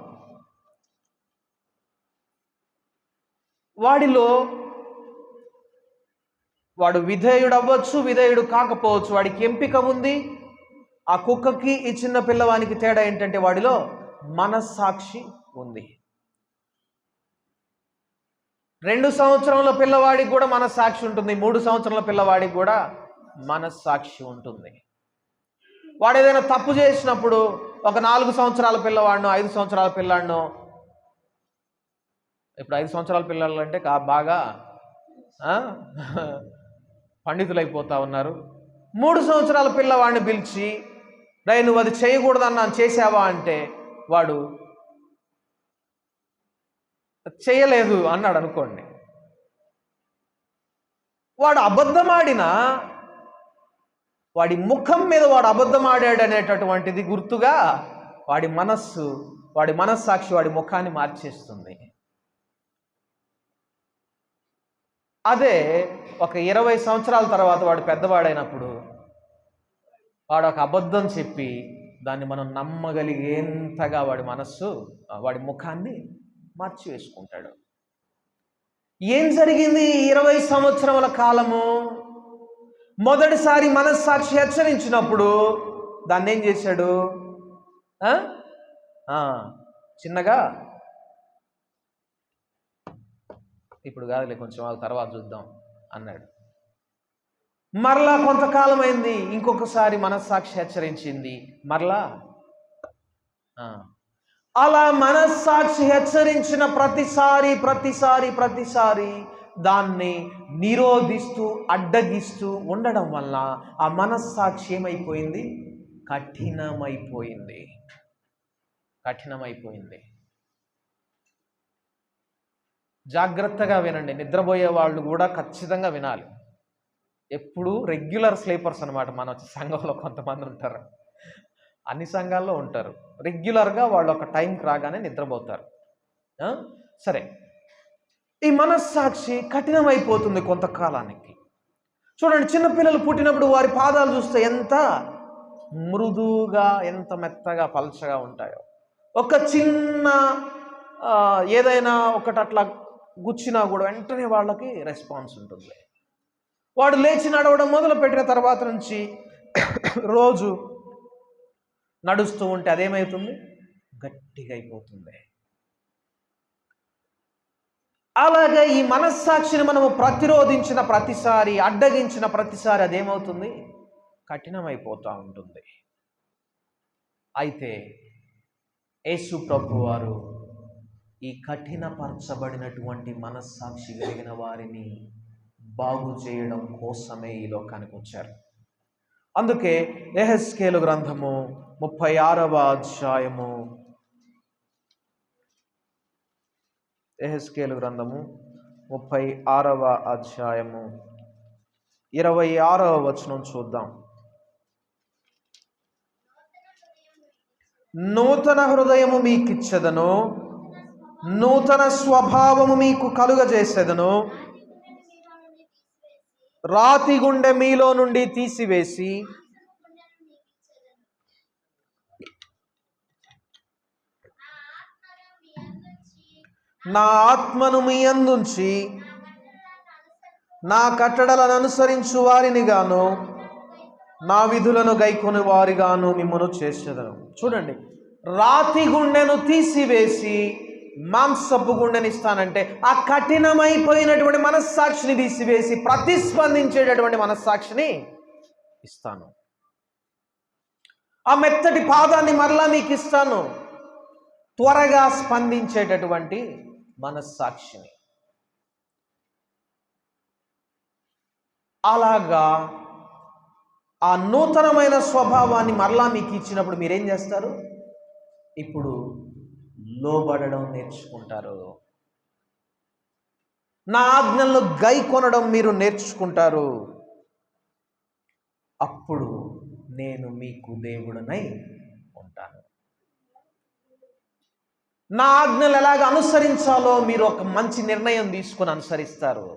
వాడు విధేయుడు అవ్వచ్చు, విధేయుడు కాకపోవచ్చు, వాడికి ఎంపిక ఉంది. ఆ కుక్కకి ఈ చిన్న పిల్లవానికి తేడా ఏంటంటే వాడిలో మనస్సాక్షి ఉంది. 2 సంవత్సరాల పిల్లవాడికి కూడా మనస్సాక్షి ఉంటుంది, 3 సంవత్సరాల పిల్లవాడికి కూడా మనస్సాక్షి ఉంటుంది. వాడు ఏదైనా తప్పు చేసినప్పుడు ఒక 4 సంవత్సరాల పిల్లవాడినో 5 సంవత్సరాల పిల్లాడినో, ఇప్పుడు 5 సంవత్సరాల పిల్లలు అంటే బాగా పండితులైపోతా ఉన్నారు. 3 సంవత్సరాల పిల్లవాడిని పిలిచి నువ్వు అది చేయకూడదన్నా చేసావా అంటే వాడు చేయలేదు అన్నాడు అనుకోండి. వాడు అబద్ధమాడినా వాడి ముఖం మీద వాడు అబద్ధమాడాడు అనేటటువంటిది గుర్తుగా వాడి మనస్సాక్షి వాడి ముఖాన్ని మార్చేస్తుంది. అదే ఒక 20 సంవత్సరాల తర్వాత వాడు పెద్దవాడైనప్పుడు వాడు ఒక అబద్ధం చెప్పి దాన్ని మనం నమ్మగలిగేంతగా వాడి ముఖాన్ని మార్చివేసుకుంటాడు. ఏం జరిగింది 20 సంవత్సరముల కాలము? మొదటిసారి మనస్సాక్షి హెచ్చరించినప్పుడు దాన్ని ఏం చేశాడు? చిన్నగా, ఇప్పుడు కాదులే కొంచెం తర్వాత చూద్దాం అన్నాడు. మరలా కొంతకాలం అయింది, ఇంకొకసారి మనస్సాక్షి హెచ్చరించింది, మరలా అలా మనస్సాక్షి హెచ్చరించిన ప్రతిసారి దాన్ని నిరోధిస్తూ అడ్డగిస్తూ ఉండడం వల్ల ఆ మనస్సాక్షి ఏమైపోయింది? కఠినమైపోయింది. జాగ్రత్తగా వినండి. నిద్రపోయే వాళ్ళు కూడా ఖచ్చితంగా వినాలి. ఎప్పుడు రెగ్యులర్ స్లీపర్స్ అనమాట. మన సంఘంలో కొంతమంది ఉంటారు, అన్ని సంఘాల్లో ఉంటారు. రెగ్యులర్గా వాళ్ళు ఒక టైంకి రాగానే నిద్రపోతారు. సరే, ఈ మనస్సాక్షి కఠినమైపోతుంది కొంతకాలానికి. చూడండి, చిన్నపిల్లలు పుట్టినప్పుడు వారి పాదాలు చూస్తే ఎంత మృదువుగా, ఎంత మెత్తగా, పల్చగా ఉంటాయో. ఒక చిన్న ఏదైనా ఒకటి అట్లా గుచ్చినా కూడా వెంటనే వాళ్ళకి రెస్పాన్స్ ఉంటుంది. వాడు లేచి నడవడం మొదలు పెట్టిన తర్వాత నుంచి రోజు నడుస్తూ ఉంటే అదేమవుతుంది? గట్టిగా అయిపోతుంది. అలాగే ఈ మనస్సాక్షిని మనము ప్రతిరోధించిన ప్రతిసారి, అడ్డగించిన ప్రతిసారి అదేమవుతుంది? కఠినమైపోతూ ఉంటుంది. అయితే యేసు ప్రభువారు ఈ కఠినపరచబడినటువంటి మనస్సాక్షి కలిగిన వారిని బాగు చేయడం కోసమే ఈ లోకానికి వచ్చారు. అందుకే యెహెజ్కేలు గ్రంథము 36వ అధ్యాయము, యెహెజ్కేలు గ్రంథము 36వ అధ్యాయము 26వ వచనం చూద్దాం. నూతన హృదయము మీకిచ్చెదను, నూతన స్వభావము మీకు కలుగజేసేదను, రాతి గుండె మీలో నుండి తీసివేసి నా ఆత్మను మీ అందుంచి నా కట్టడలను అనుసరించు వారిని గాను నా విధులను గైకొని వారిగాను మిమ్మను చేసేదను. చూడండి, రాతి గుండెను తీసివేసి మాంసపు గుండెని ఇస్తానంటే ఆ కఠినమైపోయినటువంటి మనస్సాక్షిని తీసివేసి ప్రతిస్పందించేటటువంటి మనస్సాక్షిని ఇస్తాను. ఆ మెత్తటి పాదాన్ని మరలా మీకు ఇస్తాను, త్వరగా స్పందించేటటువంటి మనస్సాక్షిని. అలాగా ఆ నూతనమైన స్వభావాన్ని మరలా మీకు ఇచ్చినప్పుడు మీరేం చేస్తారు? ఇప్పుడు లోబడడం నేర్చుకుంటారు. నా ఆజ్ఞలను గైకొనడం మీరు నేర్చుకుంటారు. అప్పుడు నేను మీకు దేవుడనై ఉంటాను. నా ఆజ్ఞలు ఎలాగ అనుసరించాలో మీరు ఒక మంచి నిర్ణయం తీసుకుని అనుసరిస్తారు.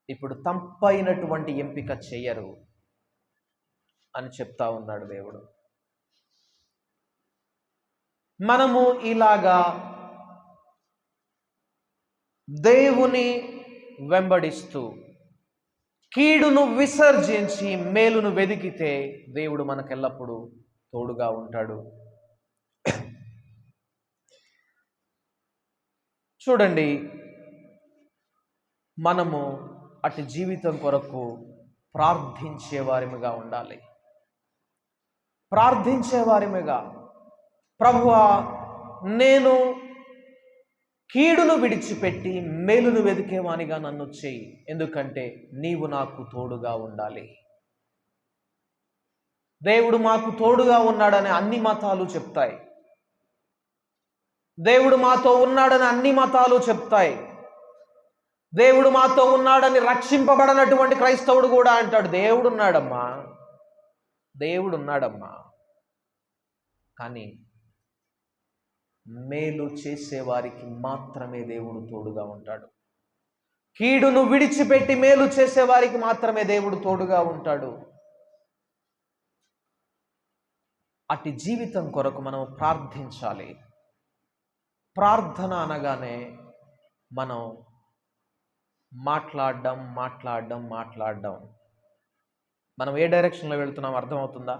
ఇప్పుడు తప్పైనటువంటి ఎంపిక చెయ్యరు అని చెప్తా ఉన్నాడు దేవుడు. మనము ఇలాగా దేవుని వెంబడిస్తూ కీడును విసర్జించి మేలును వెదికితే దేవుడు మనకెల్లప్పుడూ తోడుగా ఉంటాడు. చూడండి, మనము అటు జీవితం కొరకు ప్రార్థించేవారిగా ఉండాలి. ప్రార్థించేవారిగా, ప్రభువా, నేను కీడును విడిచిపెట్టి మేలును వెదికేవానిగా నన్ను చేయి, ఎందుకంటే నీవు నాకు తోడుగా ఉండాలి. దేవుడు మాకు తోడుగా ఉన్నాడని అన్ని మతాలు చెప్తాయి. దేవుడు మాతో ఉన్నాడని అన్ని మతాలు చెప్తాయి. దేవుడు మాతో ఉన్నాడని రక్షింపబడనటువంటి క్రైస్తవుడు కూడా అంటాడు, దేవుడు ఉన్నాడమ్మా, దేవుడు ఉన్నాడమ్మా. కానీ మేలు చేసేవారికి మాత్రమే దేవుడు తోడుగా ఉంటాడు. కీడును విడిచిపెట్టి మేలు చేసేవారికి మాత్రమే దేవుడు తోడుగా ఉంటాడు. అట్టి జీవితం కొరకు మనం ప్రార్థించాలి. ప్రార్థన అనగానే మనం మాట్లాడడం. మనం ఏ డైరెక్షన్లో వెళ్తున్నాం అర్థమవుతుందా?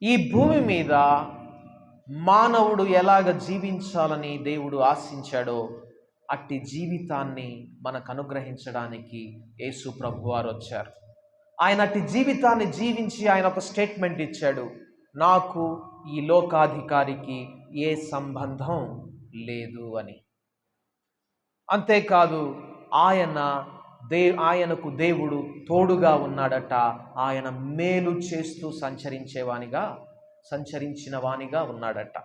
ఈ భూమి మీద మానవుడు ఎలాగ జీవించాలని దేవుడు ఆశించాడో అట్టి జీవితాన్ని మనకు అనుగ్రహించడానికి యేసు ప్రభువారు వచ్చారు. ఆయన అట్టి జీవితాన్ని జీవించి ఆయన ఒక స్టేట్మెంట్ ఇచ్చాడు, నాకు ఈ లోకాధికారికి ఏ సంబంధం లేదు అని. అంతేకాదు ఆయనకు దేవుడు తోడుగా ఉన్నాడట. ఆయన మేలు చేస్తూ సంచరించిన వానిగా ఉన్నాడట.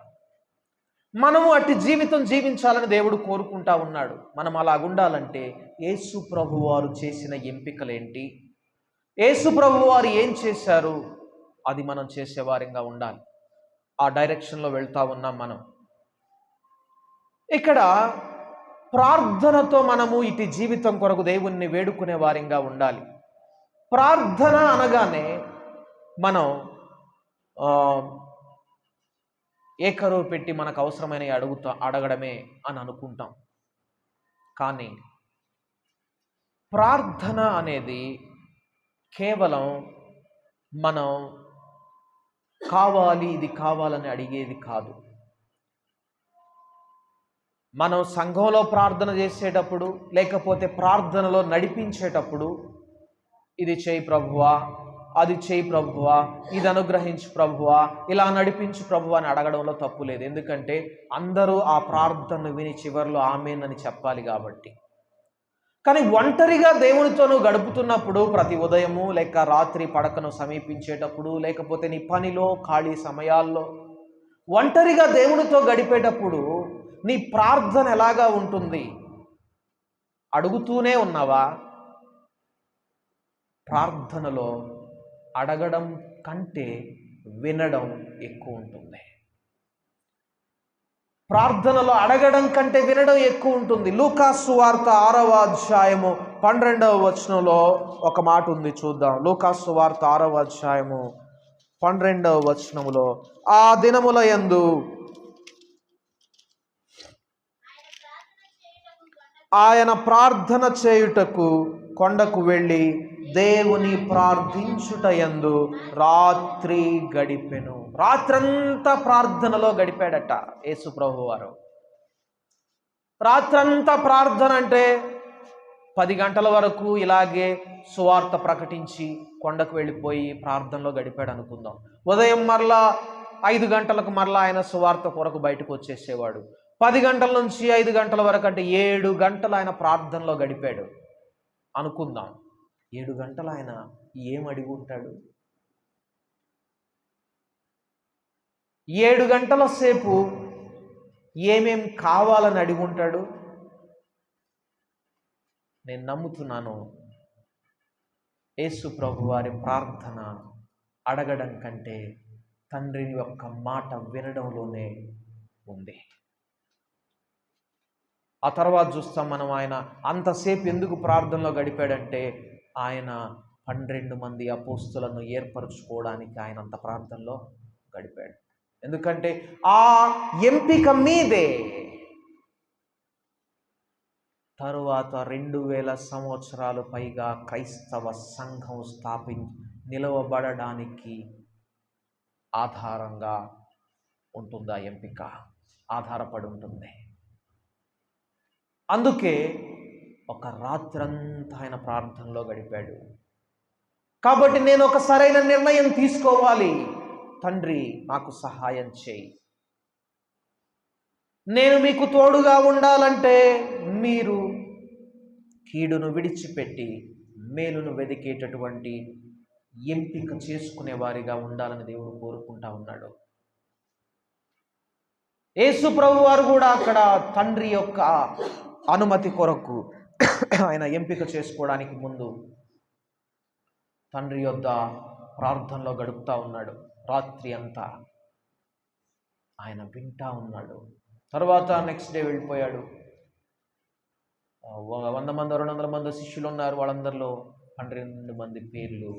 మనము అట్టి జీవితం జీవించాలని దేవుడు కోరుకుంటా ఉన్నాడు. మనం అలాగుండాలంటే యేసు ప్రభువారు చేసిన ఎంపికలేంటి, యేసు ప్రభువారు ఏం చేశారు, అది మనం చేసేవారిగా ఉండాలి. ఆ డైరెక్షన్లో వెళ్తా ఉన్నాం మనం. ఇక్కడ ప్రార్థనతో మనము ఇటు జీవితం కొరకు దేవుణ్ణి వేడుకునే వారిగా ఉండాలి. ప్రార్థన అనగానే మనం ఏకరువు పెట్టి మనకు అవసరమైన అడగడమే అని అనుకుంటాం. కానీ ప్రార్థన అనేది కేవలం మనం ఇది కావాలని అడిగేది కాదు. మనం సంఘంలో ప్రార్థన చేసేటప్పుడు, లేకపోతే ప్రార్థనలో నడిపించేటప్పుడు, ఇది చేయి ప్రభువా, అది చేయి ప్రభువా, ఇది అనుగ్రహించు ప్రభువా, ఇలా నడిపించు ప్రభువా అని అడగడంలో తప్పు లేదు. ఎందుకంటే అందరూ ఆ ప్రార్థనను విని చివరిలో ఆమేన్ అని చెప్పాలి కాబట్టి. కానీ ఒంటరిగా దేవునితోనూ గడుపుతున్నప్పుడు, ప్రతి ఉదయము లేక రాత్రి పడకను సమీపించేటప్పుడు, లేకపోతే నీ పనిలో ఖాళీ సమయాల్లో ఒంటరిగా దేవునితో గడిపేటప్పుడు నీ ప్రార్థన ఎలాగా ఉంటుంది? అడుగుతూనే ఉన్నావా? ప్రార్థనలో అడగడం కంటే వినడం ఎక్కువ ఉంటుంది. ప్రార్థనలో అడగడం కంటే వినడం ఎక్కువ ఉంటుంది. లూకాసు సువార్త 6వ అధ్యాయము 12వ వచనంలో ఒక మాట ఉంది, చూద్దాం. లూకాసు సువార్త 6వ అధ్యాయము 12వ వచనములో, ఆ దినముల యందు ఆయన ప్రార్థన చేయుటకు కొండకు వెళ్ళి దేవుని ప్రార్థించుట యందు రాత్రి గడిపెను. రాత్రంతా ప్రార్థనలో గడిపాడట యేసు ప్రభువారు. రాత్రంతా ప్రార్థన అంటే 10 గంటల వరకు ఇలాగే సువార్త ప్రకటించి కొండకు వెళ్ళిపోయి ప్రార్థనలో గడిపాడు అనుకుందాం. ఉదయం మరలా 5 గంటలకు మరలా ఆయన సువార్త కొరకు బయటకు వచ్చేసేవాడు. 10 గంటల నుంచి 5 గంటల వరకు అంటే 7 గంటలు ఆయన ప్రార్థనలో గడిపాడు అనుకుందాం. 7 గంటలు ఆయన ఏం అడిగి ఉంటాడు? 7 గంటల సేపు ఏమేం కావాలని అడిగి ఉంటాడు? నేను నమ్ముతున్నాను యేసు ప్రభు వారి ప్రార్థన అడగడం కంటే తండ్రిని యొక్క మాట వినడంలోనే ఉంది. ఆ తర్వాత చూస్తాం మనం, ఆయన అంతసేపు ఎందుకు ప్రార్థనలో గడిపాడంటే ఆయన 12 మంది అపోస్తులను ఏర్పరచుకోవడానికి ఆయన అంత ప్రార్థనలో గడిపాడు. ఎందుకంటే ఆ ఎంపిక మీదే తరువాత 2000 సంవత్సరాలు పైగా క్రైస్తవ సంఘం నిలవబడడానికి ఆధారంగా ఉంటుంది. ఆ ఎంపిక ఆధారపడి ఉంటుంది. అందుకే ఒక రాత్రంతా ఆయన ప్రార్థనలో గడిపాడు. కాబట్టి నేను ఒక సరైన నిర్ణయం తీసుకోవాలి. తండ్రి నాకు సహాయం చేయి. నేను మీకు తోడుగా ఉండాలంటే మీరు కీడును విడిచిపెట్టి మేలును వెదికేటటువంటి ఎంపిక చేసుకునే వారిగా ఉండాలని దేవుడు కోరుకుంటా ఉన్నాడు. యేసు ప్రభు వారు కూడా అక్కడ తండ్రి యొక్క అనుమతి కొరకు ఆయన ఎంపిక చేసుకోవడానికి ముందు తండ్రి యొద్ద ప్రార్థనలో గడుపుతా ఉన్నాడు. రాత్రి అంతా ఆయన వింటా ఉన్నాడు. తర్వాత నెక్స్ట్ డే వెళ్ళిపోయాడు. 100 మంది 200 మంది శిష్యులు ఉన్నారు. వాళ్ళందరిలో 12 మంది పేర్లు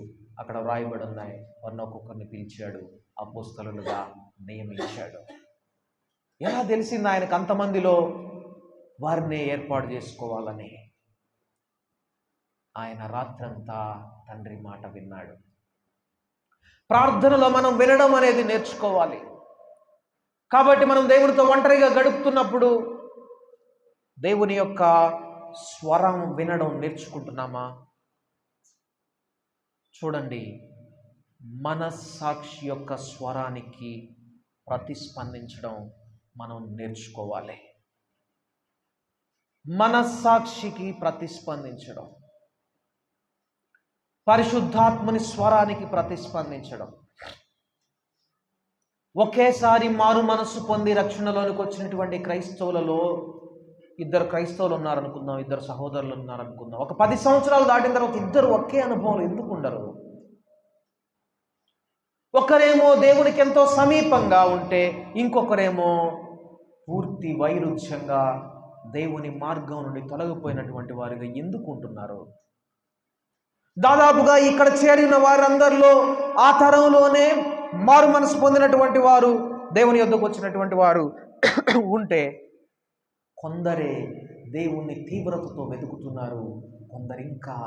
అక్కడ వ్రాయబడి ఉన్నాయి. వారిని ఒక్కొక్కరిని పిలిచాడు, అపోస్తలులుగా నియమించాడు. ఎలా తెలిసింది ఆయనకు అంతమందిలో వారిని ఏర్పాటు చేసుకోవాలని? ఆయన రాత్రంతా తండ్రి మాట విన్నాడు. ప్రార్థనలో మనం వినడం అనేది నేర్చుకోవాలి. కాబట్టి మనం దేవునితో ఒంటరిగా గడుపుతున్నప్పుడు దేవుని యొక్క స్వరం వినడం నేర్చుకుంటున్నామా? చూడండి, మనస్సాక్షి యొక్క స్వరానికి ప్రతిస్పందించడం మనం నేర్చుకోవాలి. మనస్సాక్షికి ప్రతిస్పందించడం, పరిశుద్ధాత్మని స్వరానికి ప్రతిస్పందించడం. ఒకేసారి మారు మనస్సు పొంది రక్షణలోనికి వచ్చినటువంటి క్రైస్తవులలో ఇద్దరు క్రైస్తవులు ఉన్నారనుకుందాం, ఇద్దరు సహోదరులు ఉన్నారనుకుందాం. ఒక 10 సంవత్సరాలు దాటిన తర్వాత ఇద్దరు ఒకే అనుభవం ఎందుకు ఉండరు? ఒకరేమో దేవునికి ఎంతో సమీపంగా ఉంటే, ఇంకొకరేమో పూర్తి వైరుధ్యంగా దేవుని మార్గం నుండి తొలగిపోయినటువంటి వారిగా ఎందుకు ఉంటున్నారు? దాదాపుగా ఇక్కడ చేరిన వారందరిలో ఆ తరంలోనే మారు మనసు పొందినటువంటి వారు, దేవుని యొద్దకు వచ్చినటువంటి వారు ఉంటే, కొందరే దేవుణ్ణి తీవ్రతతో వెతుకుతున్నారు, కొందరింకా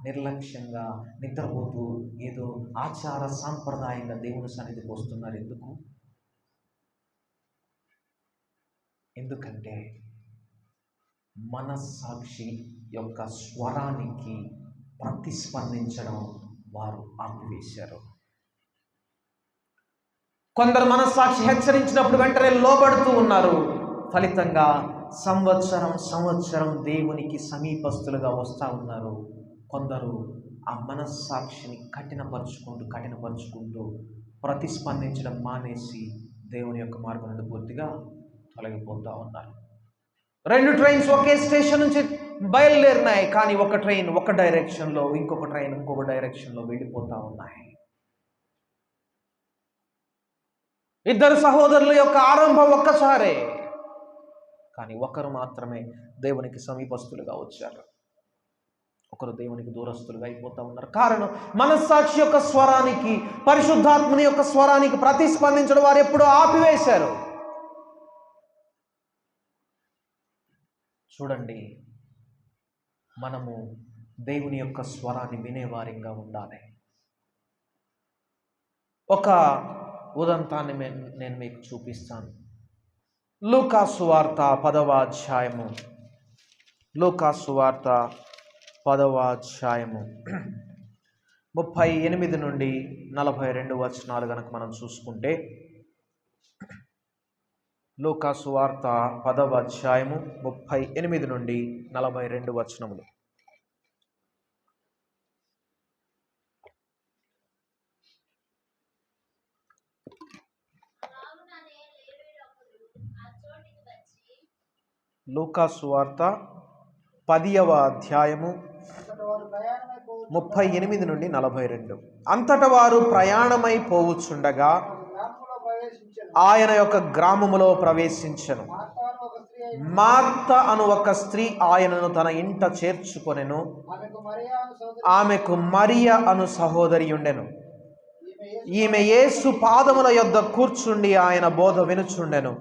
నిర్లక్ష్యంగా నిద్రపోతూ ఏదో ఆచార సాంప్రదాయంగా దేవుని సన్నిధికి వస్తున్నారు. ఎందుకంటే మనస్సాక్షి యొక్క స్వరానికి ప్రతిస్పందించడం వారు ఆపివేశారు. కొందరు మనస్సాక్షి హెచ్చరించినప్పుడు వెంటనే లోబడుతూ ఉన్నారు. ఫలితంగా సంవత్సరం దేవునికి సమీపస్తులుగా వస్తూ ఉన్నారు. కొందరు ఆ మనస్సాక్షిని కఠినపరుచుకుంటూ ప్రతిస్పందించడం మానేసి దేవుని యొక్క మార్గం నుండి పూర్తిగా తొలగిపోతూ ఉన్నారు. 2 ట్రైన్స్ ఒకే స్టేషన్ నుంచి బయలుదేరినాయి, కానీ ఒక ట్రైన్ ఒక డైరెక్షన్లో, ఇంకొక ట్రైన్ ఇంకొక డైరెక్షన్లో వెళ్ళిపోతూ ఉన్నాయి. ఇద్దరు సహోదరుల యొక్క ఆరంభం ఒక్కసారే, కానీ ఒకరు మాత్రమే దేవునికి సమీపస్తులుగా వచ్చారు, ఒకరు దేవునికి దూరస్తులుగా అయిపోతూ ఉన్నారు. కారణం మనస్సాక్షి యొక్క స్వరానికి, పరిశుద్ధాత్మని యొక్క స్వరానికి ప్రతిస్పందించడం వారు ఎప్పుడూ ఆపివేశారు. చూడండి, మనము దేవుని యొక్క స్వరాన్ని వినేవారిగా ఉండాలి. ఒక ఉదంతాన్ని నేను మీకు చూపిస్తాను. లూకా సువార్త 10వ అధ్యాయము, లూకా సువార్త 10వ అధ్యాయము 38 నుండి 42 వచనాలు కనుక మనం చూసుకుంటే, లూకా సువార్త 10వ అధ్యాయము 38 నుండి 42 వచనములు. లూకా సువార్త 10వ అధ్యాయము 38 నుండి 42. అంతట వారు ప్రయాణమై పోవుచుండగా ఆయన యొక్క గ్రామములో ప్రవేశించెను. మార్త అను ఒక స్త్రీ ఆయనను తన ఇంట చేర్చుకొనెను. ఆమెకు మరియ అను సహోదరి ఉండెను. ఈమె యేసు పాదముల యొద్ద కూర్చుండి ఆయన బోధ వినుచుండెను.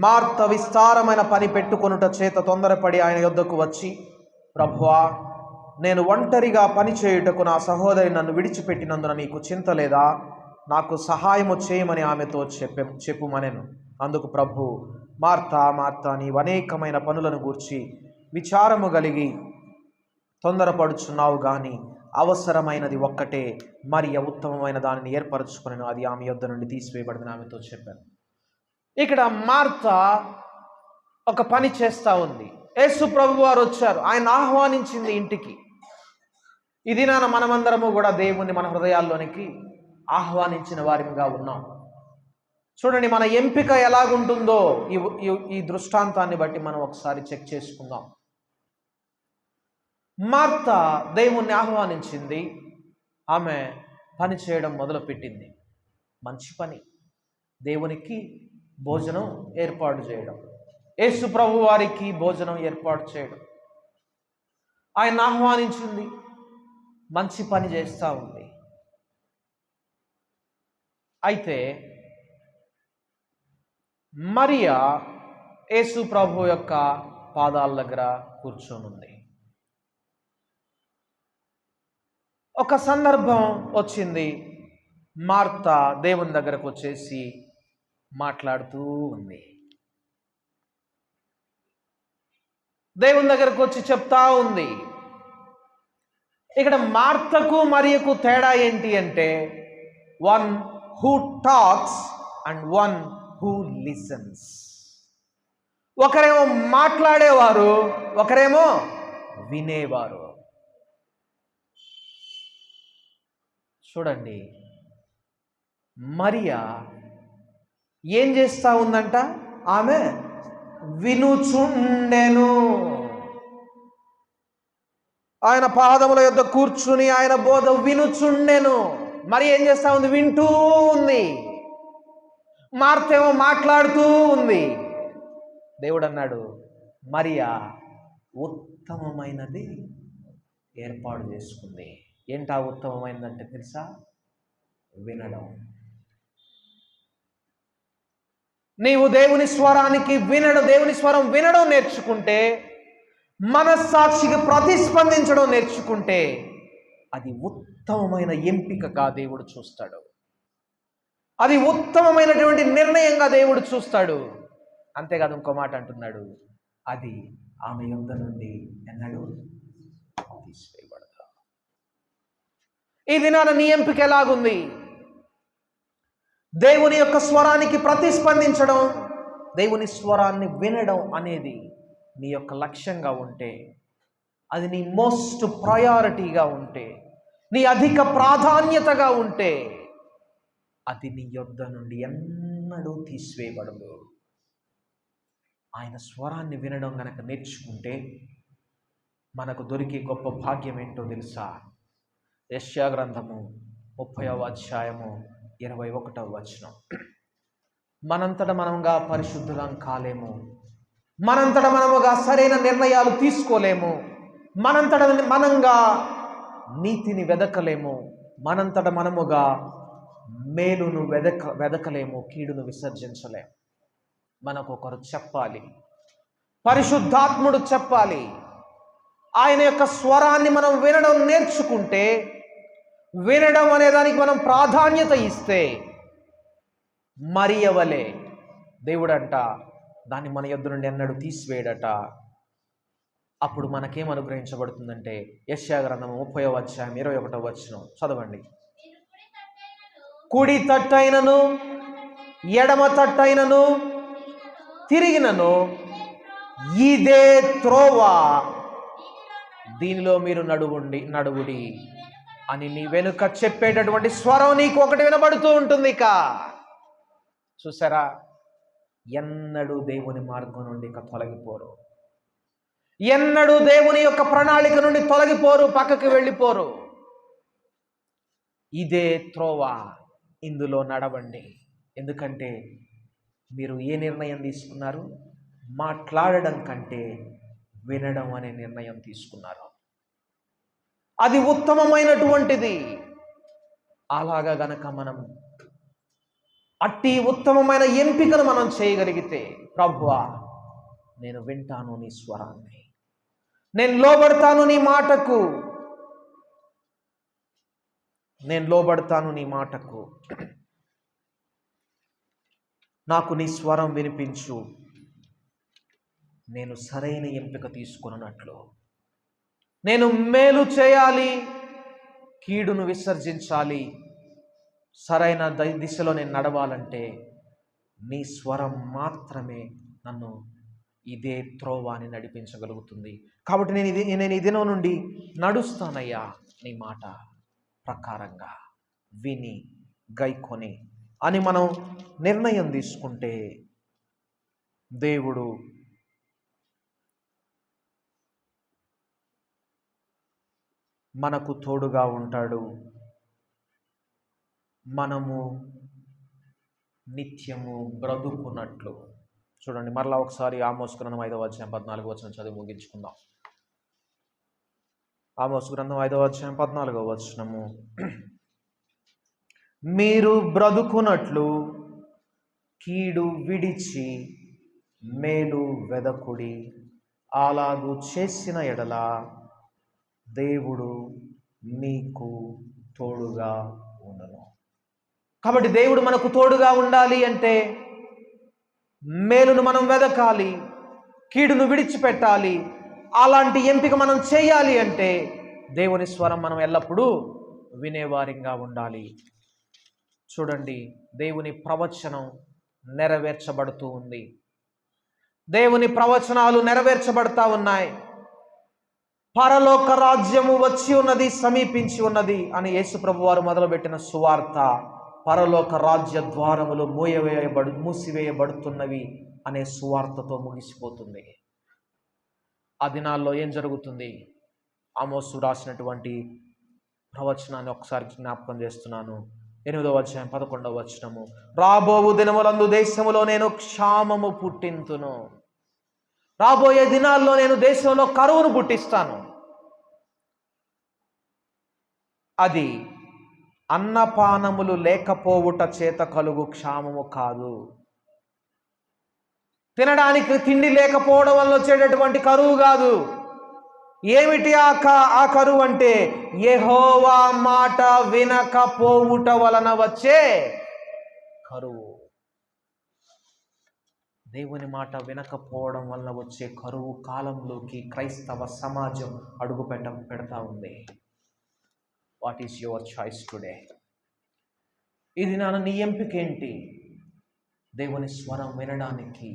మార్త విస్తారమైన పని పెట్టుకొనుట చేత తొందరపడి ఆయన యొద్దకు వచ్చి, ప్రభువా, నేను ఒంటరిగా పని చేయుటకు నా సహోదరి నన్ను విడిచిపెట్టినందున నీకు చింత లేదా? నాకు సహాయము చేయమని ఆమెతో చెప్పుమనెను. అందుకు ప్రభు, మార్తా మార్తా, నీవు అనేకమైన పనులను గూర్చి విచారము కలిగి తొందరపడుచున్నావు, గాని అవసరమైనది ఒక్కటే, మరియ ఉత్తమమైన దానిని ఏర్పరచుకొనెను, అది ఆమె యొద్ద నుండి తీసివేయబడిందని ఆమెతో చెప్పాను. ఇక్కడ మార్త ఒక పని చేస్తూ ఉంది. యేసు ప్రభు వారు వచ్చారు, ఆయన ఆహ్వానించింది ఇంటికి. ఇది మనమందరము కూడా దేవుణ్ణి మన హృదయాల్లోనికి ఆహ్వానించిన వారిగా ఉన్నాం. చూడండి, మన ఎంపిక ఎలాగుంటుందో ఈ దృష్టాంతాన్ని బట్టి మనం ఒకసారి చెక్ చేసుకుందాం. మార్త దేవుణ్ణి ఆహ్వానించింది, ఆమె పని చేయడం మొదలుపెట్టింది. మంచి పని, దేవునికి భోజనం ఏర్పాటు చేయడం, యేసు ప్రభు వారికి భోజనం ఏర్పాటు చేయడం. ఆయన ఆహ్వానించింది, మంచి పని చేస్తూ ఉంది. అయితే మరియ యేసు ప్రభు యొక్క పాదాల దగ్గర కూర్చొనుంది. ఒక సందర్భం వచ్చింది, మార్త దేవుని దగ్గరకు వచ్చేసి మాట్లాడుతూ ఉంది. దేవుని దగ్గరకు వచ్చి చెప్తా ఉంది. ఇక్కడ మార్తకు మరియకు తేడా ఏంటి అంటే, one who talks and one who listens. ఒకరేమో మాట్లాడేవారు, ఒకరేమో వినేవారు. చూడండి, మరియా ఏం చేస్తా ఉందంట? ఆమె వినుచుండెను. ఆయన పాదముల యొద్ద కూర్చుని ఆయన బోధ వినుచుండెను. మరి ఏం చేస్తా ఉంది? వింటూ ఉంది. మార్తేమో మాట్లాడుతూ ఉంది. దేవుడు అన్నాడు, మరియా ఉత్తమమైనది ఏర్పాటు చేసుకుంది. ఏంటా ఉత్తమమైనదంటే తెలుసా? వినడం. నీవు దేవుని స్వరం వినడం నేర్చుకుంటే, మనస్సాక్షికి ప్రతిస్పందించడం నేర్చుకుంటే, అది ఉత్తమమైన ఎంపికగా దేవుడు చూస్తాడు. అది ఉత్తమమైనటువంటి నిర్ణయంగా దేవుడు చూస్తాడు. అంతేకాదు, ఇంకో మాట అంటున్నాడు, అది ఆమె యొద్ద నుండి ఎన్నడూ తీసివేయబడదు. ఈ దినాన నీ ఎంపిక ఎలాగుంది? దేవుని యొక్క స్వరానికి ప్రతిస్పందించడం, దేవుని స్వరాన్ని వినడం అనేది నీ యొక్క లక్ష్యంగా ఉంటే, అది నీ మోస్ట్ ప్రయారిటీగా ఉంటే, నీ అధిక ప్రాధాన్యతగా ఉంటే, అది నీ యొద్ద నుండి ఎన్నడూ తీసివేయబడదు. ఆయన స్వరాన్ని వినడం గనక నేర్చుకుంటే మనకు దొరికే గొప్ప భాగ్యం ఏంటో తెలుసా? యెషయా గ్రంథము 30వ అధ్యాయము 21వ వచనం. మనంతట మనముగా పరిశుద్ధులం కాలేము, మనంతట మనముగా సరైన నిర్ణయాలు తీసుకోలేము, మనంతట మనంగా నీతిని వెదకలేము, మనంతట మనముగా మేలును వెదకలేము, కీడును విసర్జించలేము. మనకు ఒకరు చెప్పాలి, పరిశుద్ధాత్ముడు చెప్పాలి. ఆయన యొక్క స్వరాన్ని మనం వినడం నేర్చుకుంటే, వినడం అనే దానికి మనం ప్రాధాన్యత ఇస్తే, మరియ వలె దేవుడంట దాన్ని మన యొద్ద నుండి ఎన్నడూ తీసివేయడట. అప్పుడు మనకేం అనుగ్రహించబడుతుందంటే, యెషయా గ్రంథము 30వ అధ్యాయం 21వ వచనం చదవండి. కుడి తట్టైనను ఎడమ తట్టైనను తిరిగినను ఇదే త్రోవ, దీనిలో మీరు నడువుడి అని నీ వెనుక చెప్పేటటువంటి స్వరం నీకు ఒకటి వినబడుతూ ఉంటుంది. ఇక చూసారా, ఎన్నడూ దేవుని మార్గం నుండి ఇక తొలగిపోరు, ఎన్నడూ దేవుని యొక్క ప్రణాళిక నుండి తొలగిపోరు, పక్కకి వెళ్ళిపోరు. ఇదే త్రోవ, ఇందులో నడవండి. ఎందుకంటే మీరు ఏ నిర్ణయం తీసుకున్నారు? మాట్లాడడం కంటే వినడం అనే నిర్ణయం తీసుకున్నారు. అది ఉత్తమమైనటువంటిది. అలాగా గనక మనం అట్టి ఉత్తమమైన ఎంపికను మనం చేయగలిగితే, ప్రభువా నేను వింటాను నీ స్వరాన్ని, నేను లోబడతాను నీ మాటకు, నేను లోబడతాను నీ మాటకు, నాకు నీ స్వరం వినిపించు, నేను సరైన ఎంపిక తీసుకున్నట్లు, నేను మేలు చేయాలి, కీడును విసర్జించాలి, సరైన దిశలో నేను నడవాలంటే నీ స్వరం మాత్రమే నన్ను ఇదే త్రోవాని నడిపించగలుగుతుంది. కాబట్టి నేను ఈ దినం నుండి నడుస్తానయ్యా నీ మాట ప్రకారంగా, విని గైకొని అని మనం నిర్ణయం తీసుకుంటే, దేవుడు మనకు తోడుగా ఉంటాడు. మనము నిత్యము బ్రతుకున్నట్లు. చూడండి, మరలా ఒకసారి ఆమోస్ గ్రంథం 5వ అధ్యాయం 14వ వచనం చదివి ముగించుకుందాం. ఆమోస్ గ్రంథం 5వ అధ్యాయం 14వ వచనము. మీరు బ్రతుకున్నట్లు కీడు విడిచి మేలు వెదకుడి, అలాగూ చేసిన ఎడల దేవుడు మీకు తోడుగా ఉండను. కాబట్టి దేవుడు మనకు తోడుగా ఉండాలి అంటే మేలును మనం వెదకాలి, కీడును విడిచిపెట్టాలి. అలాంటి ఎంపిక మనం చేయాలి అంటే దేవుని స్వరం మనం ఎల్లప్పుడూ వినేవారిగా ఉండాలి. చూడండి, దేవుని ప్రవచనం నెరవేర్చబడుతూ ఉంది. దేవుని ప్రవచనాలు నెరవేర్చబడతా ఉన్నాయి. పరలోక రాజ్యము వచ్చి ఉన్నది, సమీపించి ఉన్నది అని యేసు ప్రభు వారు మొదలుపెట్టిన సువార్త పరలోక రాజ్య ద్వారములు మూసివేయబడుతున్నవి అనే సువార్తతో ముగిసిపోతుంది. ఆ దినాల్లో ఏం జరుగుతుంది? ఆమోసు రాసినటువంటి ప్రవచనాన్ని ఒకసారి జ్ఞాపకం చేస్తున్నాను. 8వ అధ్యాయం 11వ వచనము. రాబోవు దినములందు దేశములో నేను క్షామము పుట్టింతును. రాబోయే దినాల్లో నేను దేశంలో కరువును పుట్టిస్తాను. అది అన్నపానములు లేకపోవుట చేత కలుగు క్షామము కాదు. తినడానికి తిండి లేకపోవడం వల్ల వచ్చేటటువంటి కరువు కాదు. ఏమిటి ఆ కరువు అంటే యెహోవా మాట వినకపోవుట వలన వచ్చే కరువు. దేవుని మాట వినకపోవడం వల్ల వచ్చే కరువు కాలంలోకి క్రైస్తవ సమాజం అడుగు పెడతా ఉంది. What is your choice today? ఇది నీ ఎంపిక ఏంటి? దేవుని స్వరం వినడానికి,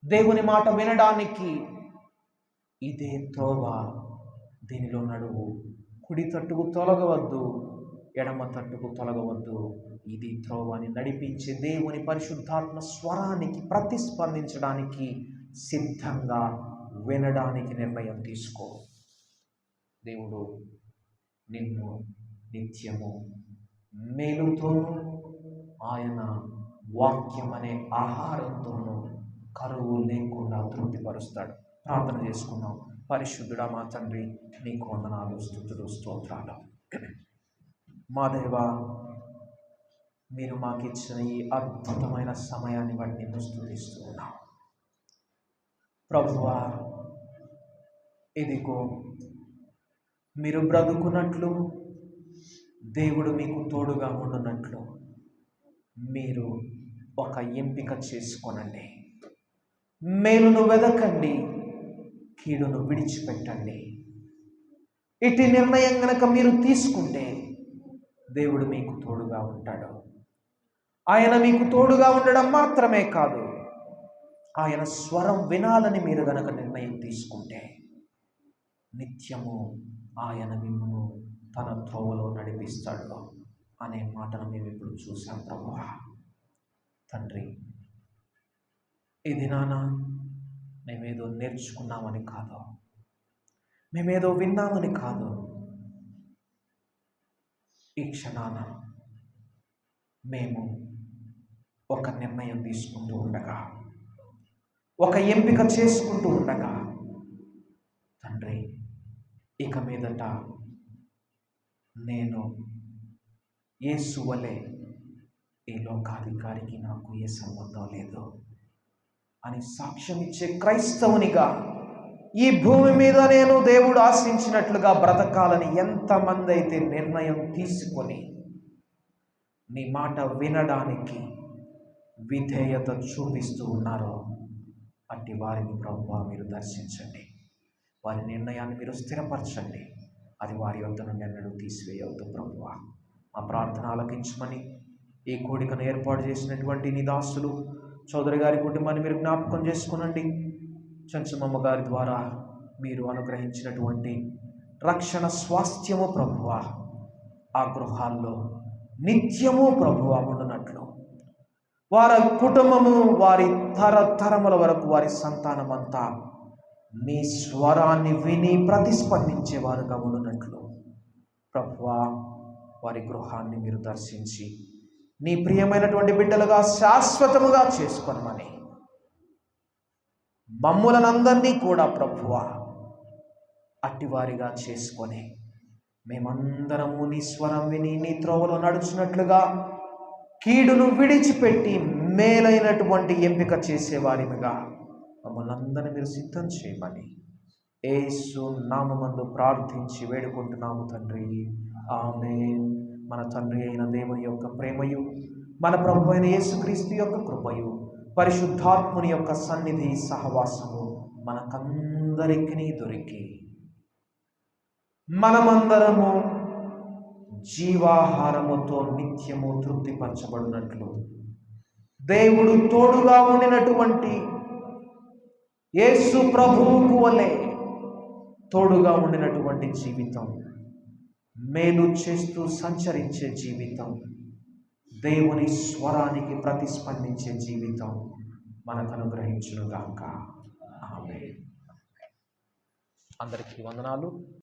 దేవుని మాట వినడానికి ఇదే త్రోవ, దీనిలో నడువు. కుడి తట్టుకు తొలగవద్దు, ఎడమ తట్టుకు తొలగవద్దు. ఇది త్రోవని నడిపించే దేవుని పరిశుద్ధాత్మ స్వరానికి ప్రతిస్పందించడానికి సిద్ధంగా వినడానికి నిర్ణయం తీసుకో. దేవుడు నిన్ను నిత్యము మేలుతోనూ ఆయన వాక్యం అనే ఆహారంతోనూ కరువు లేకుండా తృప్తిపరుస్తాడు. ప్రార్థన చేసుకున్నాం. పరిశుద్ధుడా మా తండ్రి, నీకు వందనాలు, స్తుతులు, స్తోత్రాలు. మా దేవా, మీరు మాకు ఇచ్చిన ఈ అద్భుతమైన సమయాన్ని బట్టి నిన్ను స్తుతిస్తూ ఉన్నాం. ప్రభువా, ఇదిగో మీరు బ్రతుకున్నట్లు, దేవుడు మీకు తోడుగా ఉండునట్లు మీరు ఒక ఎంపిక చేసుకోనండి. మేలును వెదకండి, కీడును విడిచిపెట్టండి. ఇటు నిర్ణయం గనక మీరు తీసుకుంటే దేవుడు మీకు తోడుగా ఉంటాడు. ఆయన మీకు తోడుగా ఉండడం మాత్రమే కాదు, ఆయన స్వరం వినాలని మీరు గనక నిర్ణయం తీసుకుంటే నిత్యము ఆయన మిమ్మును తన త్రోవలో నడిపిస్తాడు అనే మాటను మేము ఇప్పుడు చూసాం. ప్రభువా తండ్రి, ఈ దినాన మేమేదో నేర్చుకున్నామని కాదు, మేమేదో విన్నామని కాదు, ఈ క్షణాన మేము ఒక నిర్ణయం తీసుకుంటూ ఉండగా, ఒక ఎంపిక చేసుకుంటూ ఉండగా, తండ్రి ఇక మీదట నేను యేసు వలె ఈ లోకాధికారికి నాకు ఏ సంబంధం లేదు అని సాక్ష్యం ఇచ్చే క్రైస్తవునిగా ఈ భూమి మీద నేను దేవుడు ఆశించినట్లుగా బ్రతకాలని ఎంతమంది అయితే నిర్ణయం తీసుకొని నీ మాట వినడానికి విధేయత చూపిస్తూ ఉన్నారో అట్టి వారిని ప్రభువా మీరు దర్శించండి. వారి నిర్ణయాన్ని మీరు స్థిరపరచండి. అది వారి యొద్ద నుండి ఎన్నడూ తీసివేయవద్దు. ప్రభువా మా ప్రార్థన ఆలకించమని ఈ కోడికను ఏర్పాటు చేసినటువంటి నీ దాసులు చౌదరి గారి కుటుంబాన్ని మీరు జ్ఞాపకం చేసుకునండి. చంచమమ్మ గారి ద్వారా మీరు అనుగ్రహించినటువంటి రక్షణ స్వాస్థ్యము ప్రభువా ఆ గృహాల్లో నిత్యము ప్రభువా ఉండునట్లు, వారి కుటుంబము, వారి తరతరముల వరకు వారి సంతానమంతా నీ స్వరాన్ని విని ప్రతిస్పందించేవారుగా ఉండునట్లు ప్రభువా వారి గృహాన్ని మీరు దర్శించి నీ ప్రియమైనటువంటి బిడ్డలుగా శాశ్వతముగా చేసుకోనమని మమ్ములనందరినీ కూడా ప్రభువా అట్టివారిగా చేసుకొని మేమందరము నీ స్వరం విని నీ త్రోవలో నడుచున్నట్లుగా కీడును విడిచిపెట్టి మేలైనటువంటి ఎంపిక చేసేవారిగా మమ్మల్ని అందరినీ మీరు సిద్ధం చేయమని యేసు నామమందు ప్రార్థించి వేడుకుంటున్నాము తండ్రి. ఆమేన్. మన తండ్రి అయిన దేవుని యొక్క ప్రేమయు, మన ప్రభు అయిన యేసుక్రీస్తు యొక్క కృపయు, పరిశుద్ధాత్ముని యొక్క సన్నిధి సహవాసము మనకందరికీ దొరికి మనమందరము జీవాహారముతో నిత్యము తృప్తిపరచబడినట్లు దేవుడు తోడుగా ఉండినటువంటి యేసు ప్రభువుకు వలె తోడుగా ఉండినటువంటి జీవితం, మేలు చేస్తూ సంచరించే జీవితం, దేవుని స్వరానికి ప్రతిస్పందించే జీవితం మనకు అనుగ్రహించునుగాక. ఆమేన్. అందరికీ వందనాలు.